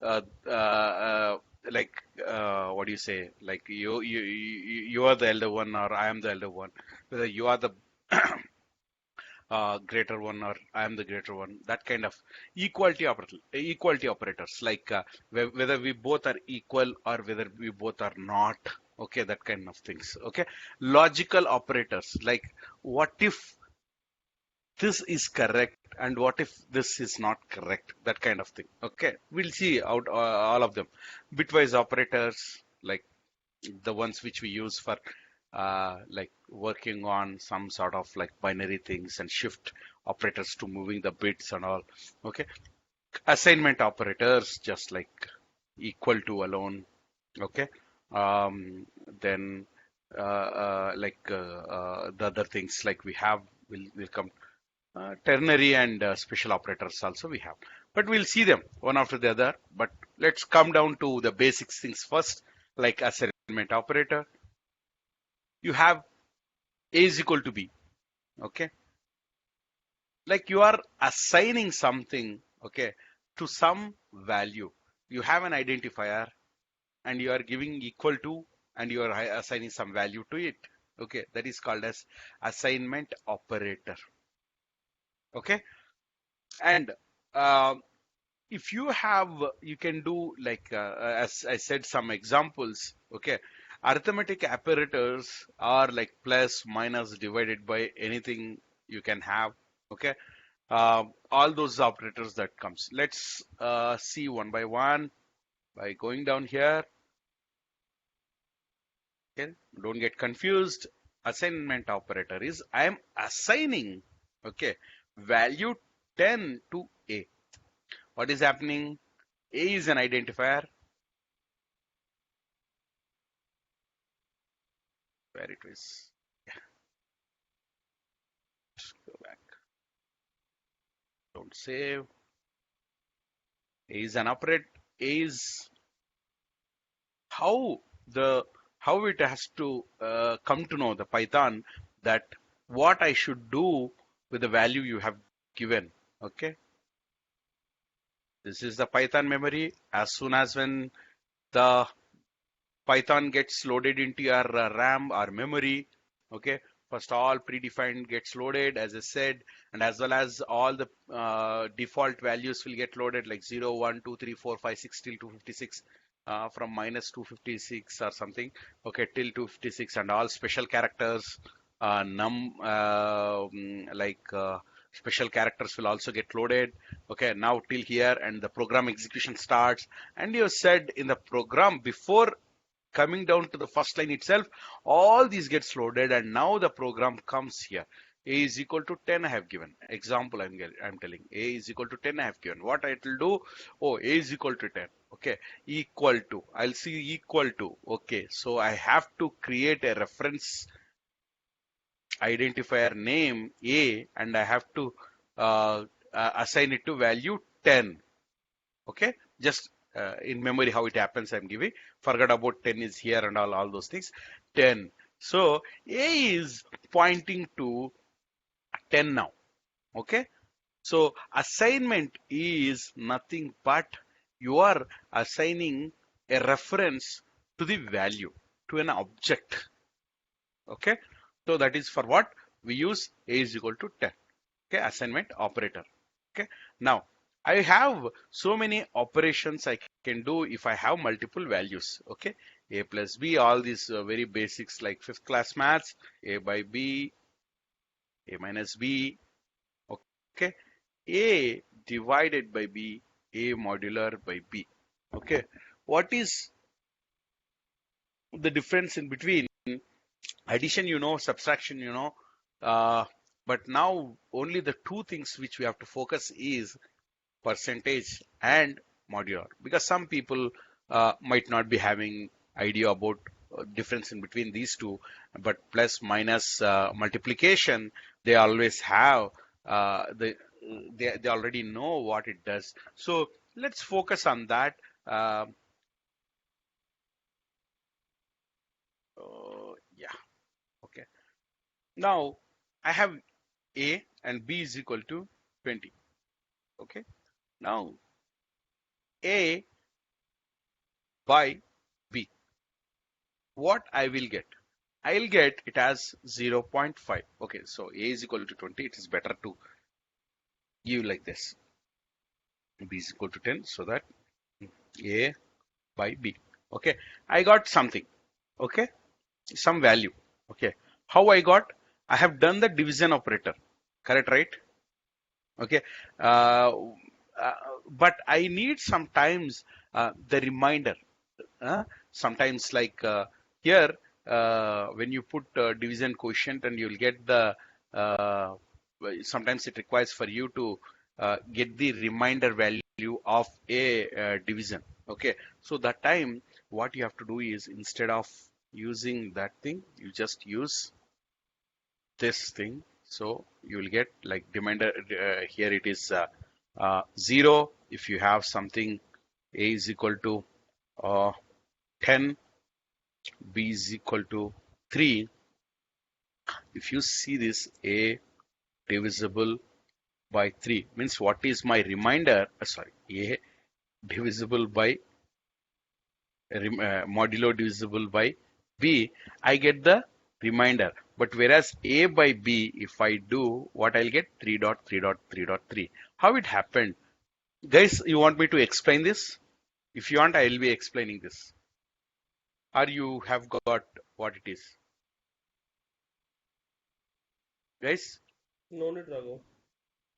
uh, uh, uh, like what do you say, like you are the elder one or I am the elder one, whether you are the greater one or I am the greater one, that kind of equality operators, like whether we both are equal or whether we both are not. Okay, that kind of things. Okay, logical operators, like what if this is correct and what if this is not correct, that kind of thing. Okay, we'll see out all of them. Bitwise operators, like the ones which we use for like working on some sort of like binary things and shift operators to moving the bits and all. Okay, assignment operators just like equal to alone. Okay, then the other things like we have will come ternary and special operators also we have, but we'll see them one after the other. But let's come down to the basic things first, like assignment operator. You have A is equal to B. Okay, like you are assigning something, okay, to some value. You have an identifier and you are giving equal to, and you are assigning some value to it. Okay, that is called as assignment operator. Okay, and if you have, you can do like as I said, some examples. Okay, arithmetic operators are like plus, minus, divided by, anything you can have. Okay, all those operators that comes. Let's see one by one by going down here. Okay, don't get confused. Assignment operator is I am assigning, okay, value 10 to A. What is happening? A is an identifier. Where it is? Yeah. Just go back. Don't save. A is an operator. A is how it has to come to know the Python that what I should do with the value you have given. Okay. This is the Python memory. As soon as when the Python gets loaded into your RAM or memory, okay, first all predefined gets loaded, as I said, and as well as all the default values will get loaded, like 0, 1, 2, 3, 4, 5, 6 till 256, from minus 256 or something, okay, till 256, and all special characters, special characters will also get loaded. Okay, now till here, and the program execution starts, and you said in the program before coming down to the first line itself, all these gets loaded, and now the program comes here. A is equal to 10 I have given. Example I'm telling. A is equal to 10 I have given. What it will do? Oh, A is equal to 10. Okay, equal to. I'll see equal to. Okay, so I have to create a reference identifier name A, and I have to assign it to value 10. Okay, just in memory how it happens I'm giving. Forgot about 10 is here and all those things. 10. So A is pointing to 10 now. Okay, so assignment is nothing but you are assigning a reference to the value, to an object. Okay, so that is for what we use A is equal to 10. Okay, assignment operator. Okay, now I have so many operations I can do if I have multiple values. Okay, A plus B, all these very basics like 5th class maths, A by B, A minus B. Okay, A divided by B, A modular by B. Okay, what is the difference in between? Addition, you know, subtraction, you know, but now only the two things which we have to focus is percentage and modular, because some people might not be having idea about difference in between these two, but plus, minus, multiplication, they always have they already know what it does. So let's focus on that. Yeah, okay. Now I have A and B is equal to 20. Okay, now A by B, what I will get? I will get it as 0.5. Okay, so A is equal to 20. It is better to give like this. B is equal to 10, so that A by B. Okay, I got something. Okay, some value. Okay, how I got? I have done the division operator. Correct, right? Okay, but I need sometimes the reminder. Sometimes like here when you put division quotient, and you'll get the sometimes it requires for you to get the remainder value of a division. Okay, so that time what you have to do is, instead of using that thing, you just use this thing. So you will get like remainder. Here it is 0 if you have something. A is equal to 10, B is equal to 3. If you see this, A divisible by 3 means what is my remainder? Sorry, A divisible by modulo divisible by B, I get the remainder. But whereas A by B, if I do, what I'll get? 3 dot 3 dot 3 dot 3. How it happened? Guys, you want me to explain this? If you want, I will be explaining this. Or you have got what it is? Guys? No need, Raghav.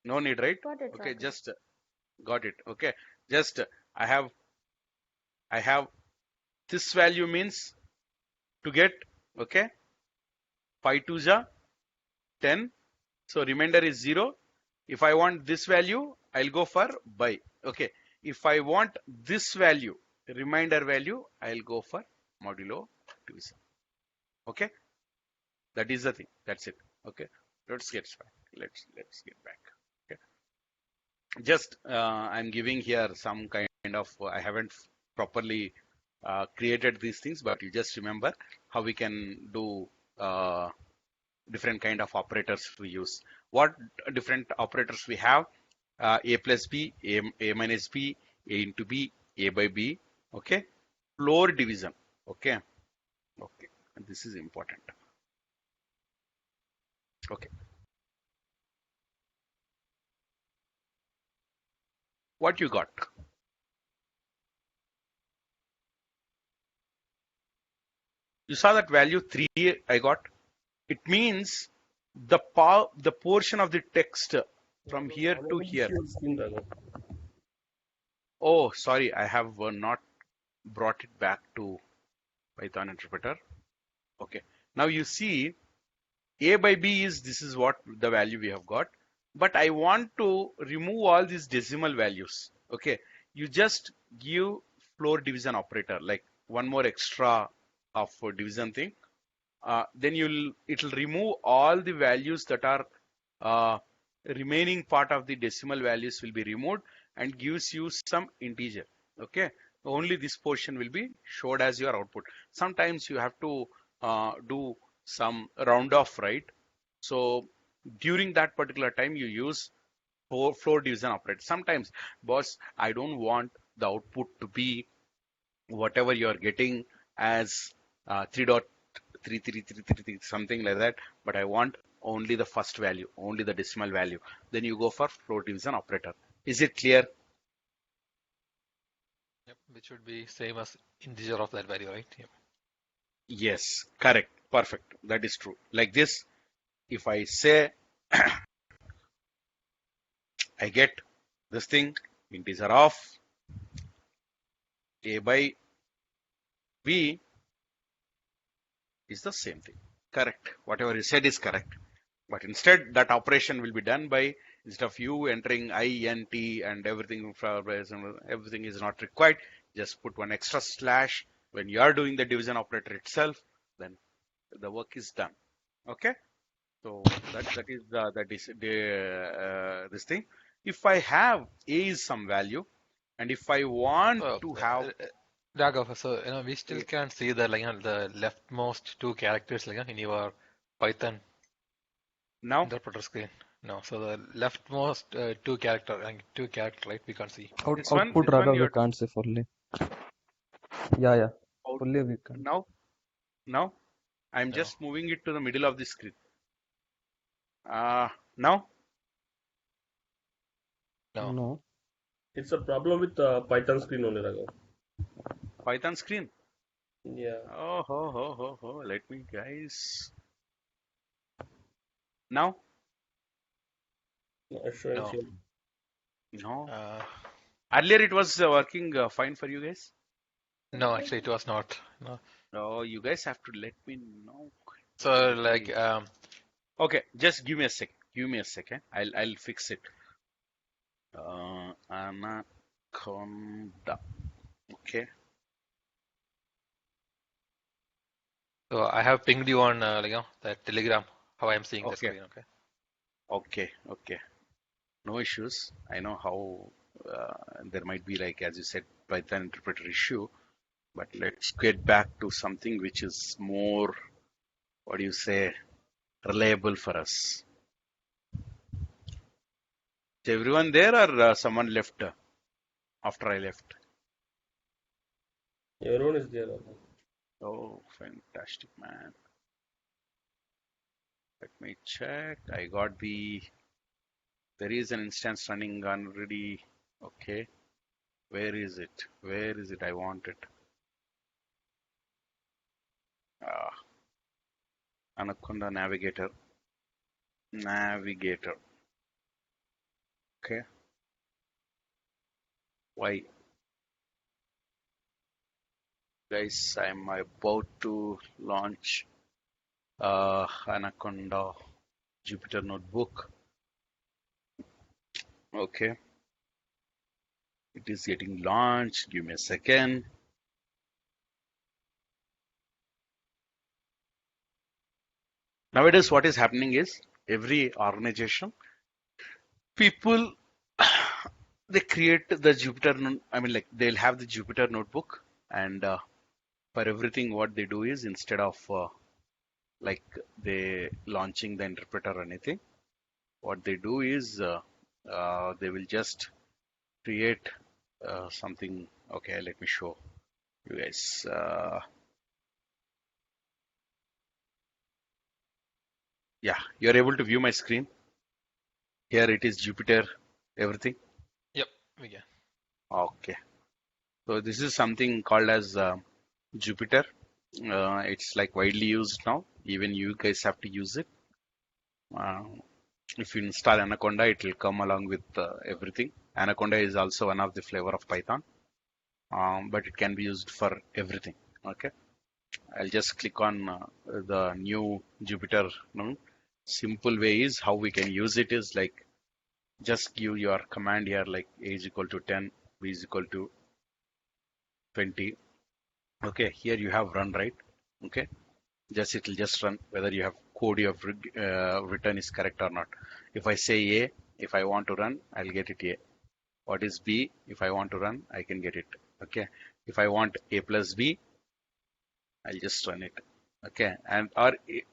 No need, right? Got it, Okay, Raghav. just got it. Okay, just I have this value means to get, okay, 5 2s are 10. So remainder is 0. If I want this value, I'll go for by. Okay. If I want this value, remainder value, I'll go for modulo division. Okay. That is the thing. That's it. Okay. Let's get back. Let's get back. Okay. Just I'm giving here some kind of I haven't properly created these things, but you just remember how we can do different kind of operators we use. What different operators we have? A plus B, A minus B, A into B, A by B. Okay. Floor division. Okay. Okay. And this is important. Okay. What you got? You saw that value 3 I got. It means the portion of the text from here to Unable here. see your screen, Raghav. Oh, sorry, I have not brought it back to Python interpreter. Okay. Now you see A by B is, this is what the value we have got. But I want to remove all these decimal values. Okay. You just give floor division operator, like one more extra of division thing. Then it'll remove all the values that are remaining part of the decimal values will be removed and gives you some integer. Okay. Only this portion will be showed as your output. Sometimes you have to do some round off, right? So during that particular time you use floor division operator. Sometimes, boss, I don't want the output to be whatever you are getting as 3.3333 something like that, but I want only the first value, only the decimal value. Then you go for floor division operator. Is it clear? Yep, which should be same as integer of that value, right? Yep. Yes, correct, perfect. That is true. Like this, if I say I get this thing, integer of A by B is the same thing. Correct. Whatever you said is correct. But instead, that operation will be done by, instead of you entering I, N, T and everything is not required. Just put one extra slash when you are doing the division operator itself, then the work is done. Okay. So that is this thing. If I have A is some value, and if I want to have Raghav, so we still can see the the leftmost two characters in your Python now, interpreter screen. No, so the leftmost two character, right? We can't see. this one, Output this one Raghav we you're can't see fully. Yeah. Fully output we can. now I'm No. just moving it to the middle of the screen. Now No. No. It's a problem with Python screen only, Raghav. Python screen. Yeah. Oh, let me guys. Now No, it's showing No. here. no. Earlier it was working fine for you guys. No, actually it was not. No. Oh, you guys have to let me know. So like Okay, just give me a sec. Give me a second. I'll fix it. Anaconda. Okay. so I have pinged you on that Telegram how I'm seeing the Okay. screen. Okay. Okay. Okay. No issues. I know how there might be, like as you said, Python interpreter issue, but let's get back to something which is more, what do you say, reliable for us. Is everyone there, or someone left after I left? Everyone is there. Oh, fantastic, man. Let me check. I got there is an instance running already. Okay. Where is it? Where is it? I want it. Ah, Anaconda Navigator. Navigator. Okay. Why? Guys, I'm about to launch Anaconda Jupyter Notebook. Okay. It is getting launched. Give me a second. Nowadays, what is happening is every organization, people, they create the Jupyter, I mean, like they'll have the Jupyter Notebook, and for everything, what they do is instead of like they launching the interpreter or anything, what they do is they will just create something. Okay, let me show you guys. Yeah, you're able to view my screen. Here it is Jupyter, everything. Yep, we can. Okay, so this is something called as Jupyter. It's like widely used now. Even you guys have to use it. Uh, if you install Anaconda, it will come along with everything. Anaconda is also one of the flavor of Python, but it can be used for everything. Okay, I'll just click on the new Jupyter. Simple way is how we can use it is like just give your command here like a is equal to 10, b is equal to 20. Okay, here you have run, right? Okay, just it will just run whether you have code you have written is correct or not. If I say A, if I want to run, I'll get it A. What is B? If I want to run, I can get it. Okay, if I want A plus B, I'll just run it. Okay, and or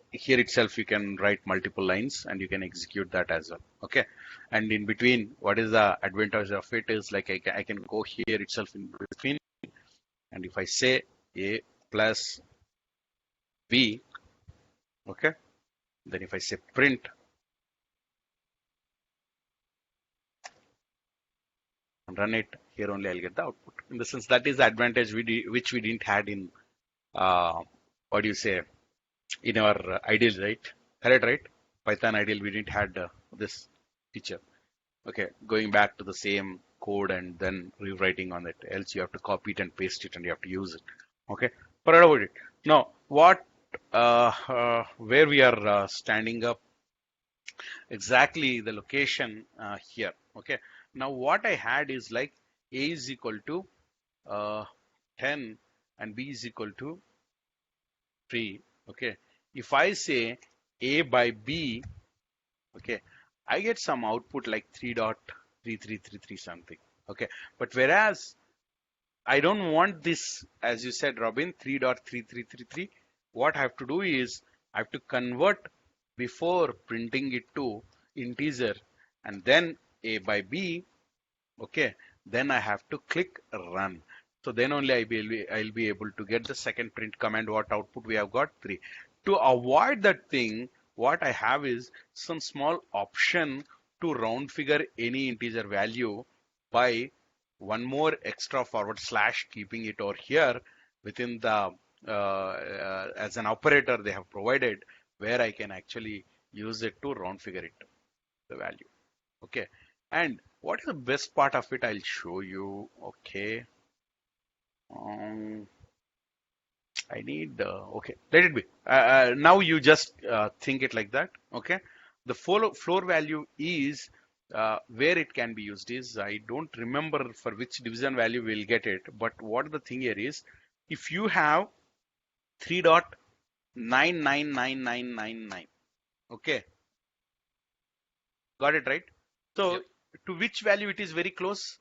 here itself you can write multiple lines and you can execute that as well. Okay, and in between, what is the advantage of it is like I can go here itself in between, and if I say A plus B, okay, then if I say print and run it, here only I'll get the output. In the sense that is the advantage which we didn't had in what do you say, in our ideal, right? Correct, right? Python ideal, we didn't had this feature. Okay, going back to the same code and then rewriting on it. Else you have to copy it and paste it and you have to use it. Okay, forget about it. Now, where we are standing up exactly the location here. Okay, now what I had is like a is equal to uh, 10 and b is equal to 3. Okay, if I say a by b, okay, I get some output like 3.3333 something. Okay, but whereas I don't want this, as you said, Robin, 3.3333. What I have to do is I have to convert before printing it to integer and then a by b. Okay, then I have to click run. So then only I'll be able to get the second print command. What output we have got? 3. To avoid that thing, what I have is some small option to round figure any integer value by one more extra forward slash, keeping it over here within the as an operator they have provided, where I can actually use it to round figure it the value. Okay, and what is the best part of it? I'll show you. Okay, um, I need, okay, let it be. Now you just think it like that, okay? The floor value is where it can be used is, I don't remember for which division value we'll get it, but what the thing here is, if you have 3.999999, okay, got it right? So Yep. to which value it is very close?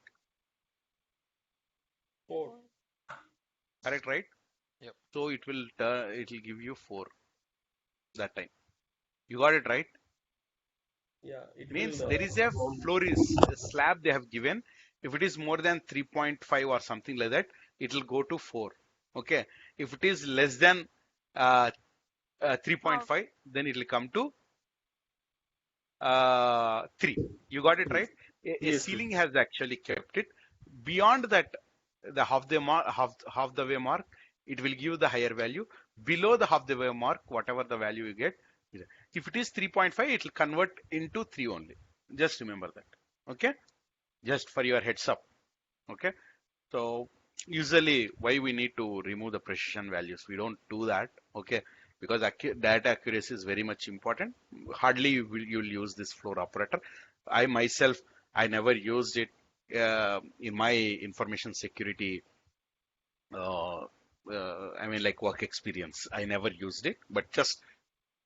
4. Correct, right? Yep. So it will give you 4 that time. You got it right? Yeah, it Means will there is a round. floor is a slab they have given. If it is more than 3.5 or something like that, it will go to 4. Okay. If it is less than 3.5, then it will come to 3. You got it right? A Yes, ceiling has actually kept it. Beyond that, the half the way mark, it will give the higher value. Below the half the way mark, whatever the value you get, if it is 3.5, it will convert into 3 only. Just remember that. Okay. Just for your heads up. Okay. So usually why we need to remove the precision values, we don't do that. Okay. Because data accuracy is very much important. Hardly you'll use this floor operator. I myself, I never used it in my information security I mean like work experience. I never used it, but just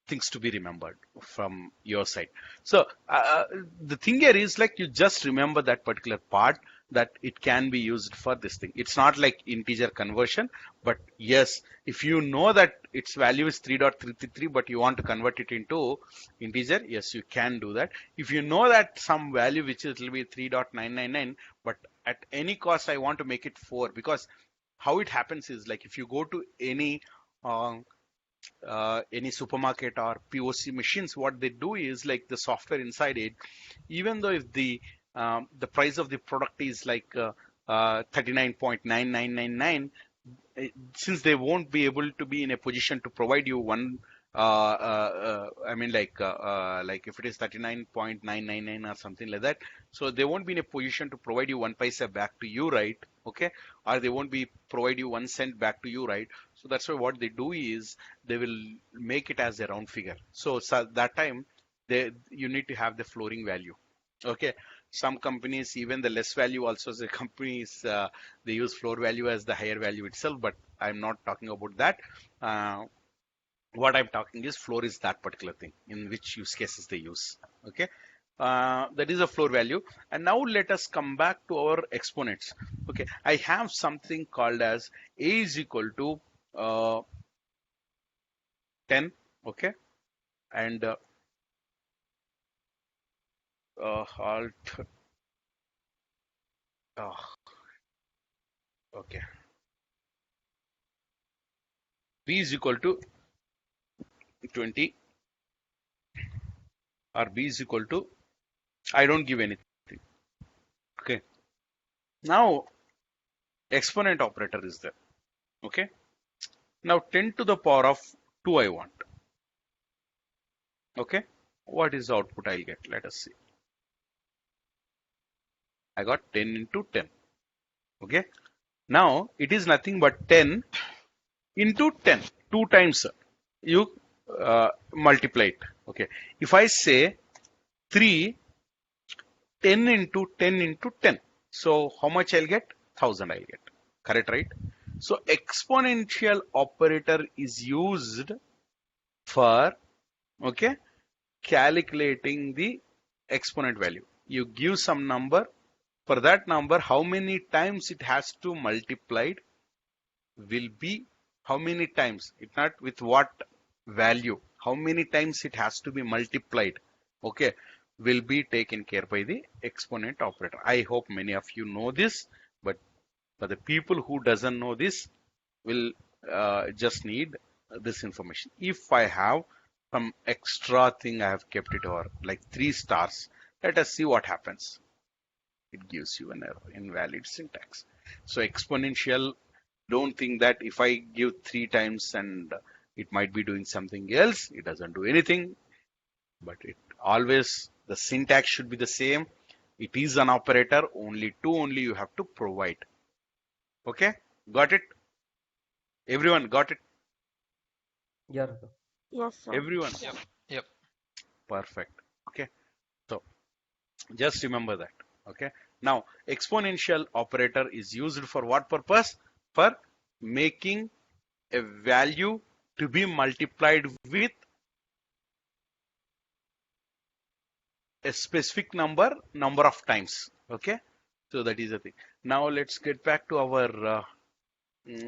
things to be remembered from your side. So the thing here is like you just remember that particular part, that it can be used for this thing. It's not like integer conversion, but yes, if you know that its value is 3.333, but you want to convert it into integer, yes, you can do that. If you know that some value which is will be 3.999, but at any cost I want to make it 4, because how it happens is like if you go to any supermarket or POC machines, what they do is like the software inside it, even though if the price of the product is like 39.9999, since they won't be able to be in a position to provide you one I mean like if it is 39.999 or something like that, so they won't be in a position to provide you 1 paisa back to you, right? Okay, or they won't be provide you 1 cent back to you, right? So that's why what they do is they will make it as a round figure. So that time you need to have the flooring value. Okay, some companies even the less value also, the companies they use floor value as the higher value itself, but I'm not talking about that. What I'm talking is floor is that particular thing in which use cases they use. Okay, that is a floor value. And now let us come back to our exponents. Okay, I have something called as a is equal to 10. Okay, and alt. Okay, b is equal to 20 or b is equal to, I don't give anything. Okay, now exponent operator is there. Okay, now 10 to the power of 2 I want. Okay, what is the output I'll get? Let us see. I got 10 into 10. Okay, now it is nothing but 10 into 10, 2 times you multiply it. Okay, if I say 3, 10 into 10 into 10, so how much I'll get? 1000 I'll get. Correct, right? So exponential operator is used for, okay, calculating the exponent value. You give some number, for that number how many times it has to multiplied will be how many times, it not with what value, how many times it has to be multiplied, okay, will be taken care by the exponent operator. I hope many of you know this, but for the people who doesn't know this will just need this information. If I have some extra thing I have kept it over like 3 stars, let us see what happens. It gives you an error, invalid syntax. So exponential, don't think that if I give 3 times and it might be doing something else. It doesn't do anything, but it always, the syntax should be the same. It is an operator, only 2 you have to provide. Okay, got it? Everyone got it? Yeah, Raghav. Yes, sir. Everyone? Yep. Perfect. Okay. So just remember that. Okay. Now, exponential operator is used for what purpose? For making a value to be multiplied with a specific number of times. Okay. So that is the thing. Now let's get back to our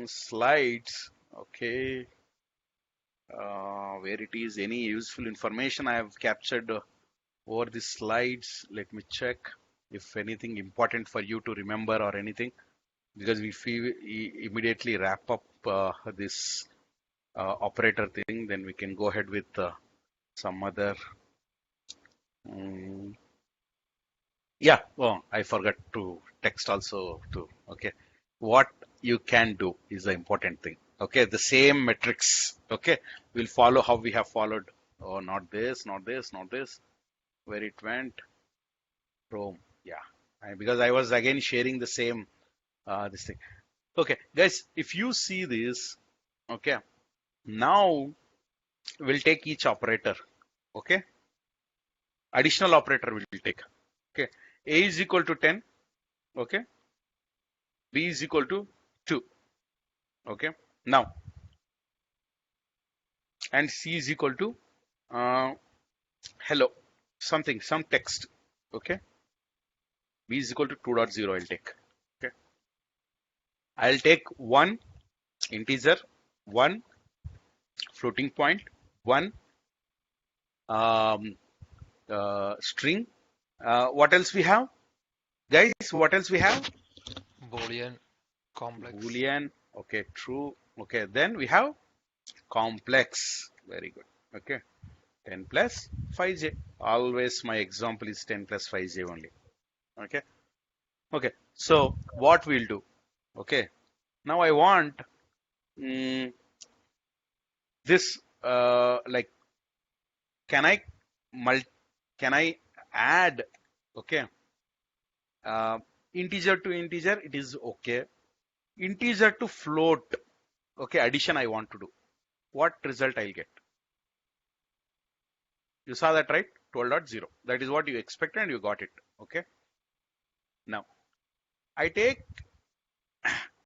slides. Okay. Where it is, any useful information I have captured over the slides. Let me check if anything important for you to remember or anything, because if we immediately wrap up this operator thing, then we can go ahead with some other. Yeah, oh, I forgot to text also too. Okay, what you can do is the important thing. Okay, the same metrics. Okay, we'll follow how we have followed. Oh, not this, not this, not this. Where it went? Chrome. Yeah, because I was again sharing the same this thing. Okay, guys, if you see this, okay, now we'll take each operator. Okay, additional operator we'll take. Okay, A is equal to 10. Okay, B is equal to 2. Okay, now, and C is equal to hello, something, some text. Okay, B is equal to 2.0. I'll take. Okay, I'll take one integer, one floating point, one string. What else we have, guys? What else we have? Boolean, complex. Boolean. Okay, true. Okay, then we have complex. Very good. Okay, 10 plus 5j. Always my example is 10 plus 5j only. Okay. Okay. So what we'll do? Okay. Now I want this. Like, can I add? Okay. Integer to integer, it is okay. Integer to float. Okay. Addition I want to do. What result I'll get? You saw that, right? 12.0. That is what you expected and you got it. Okay. Now, I take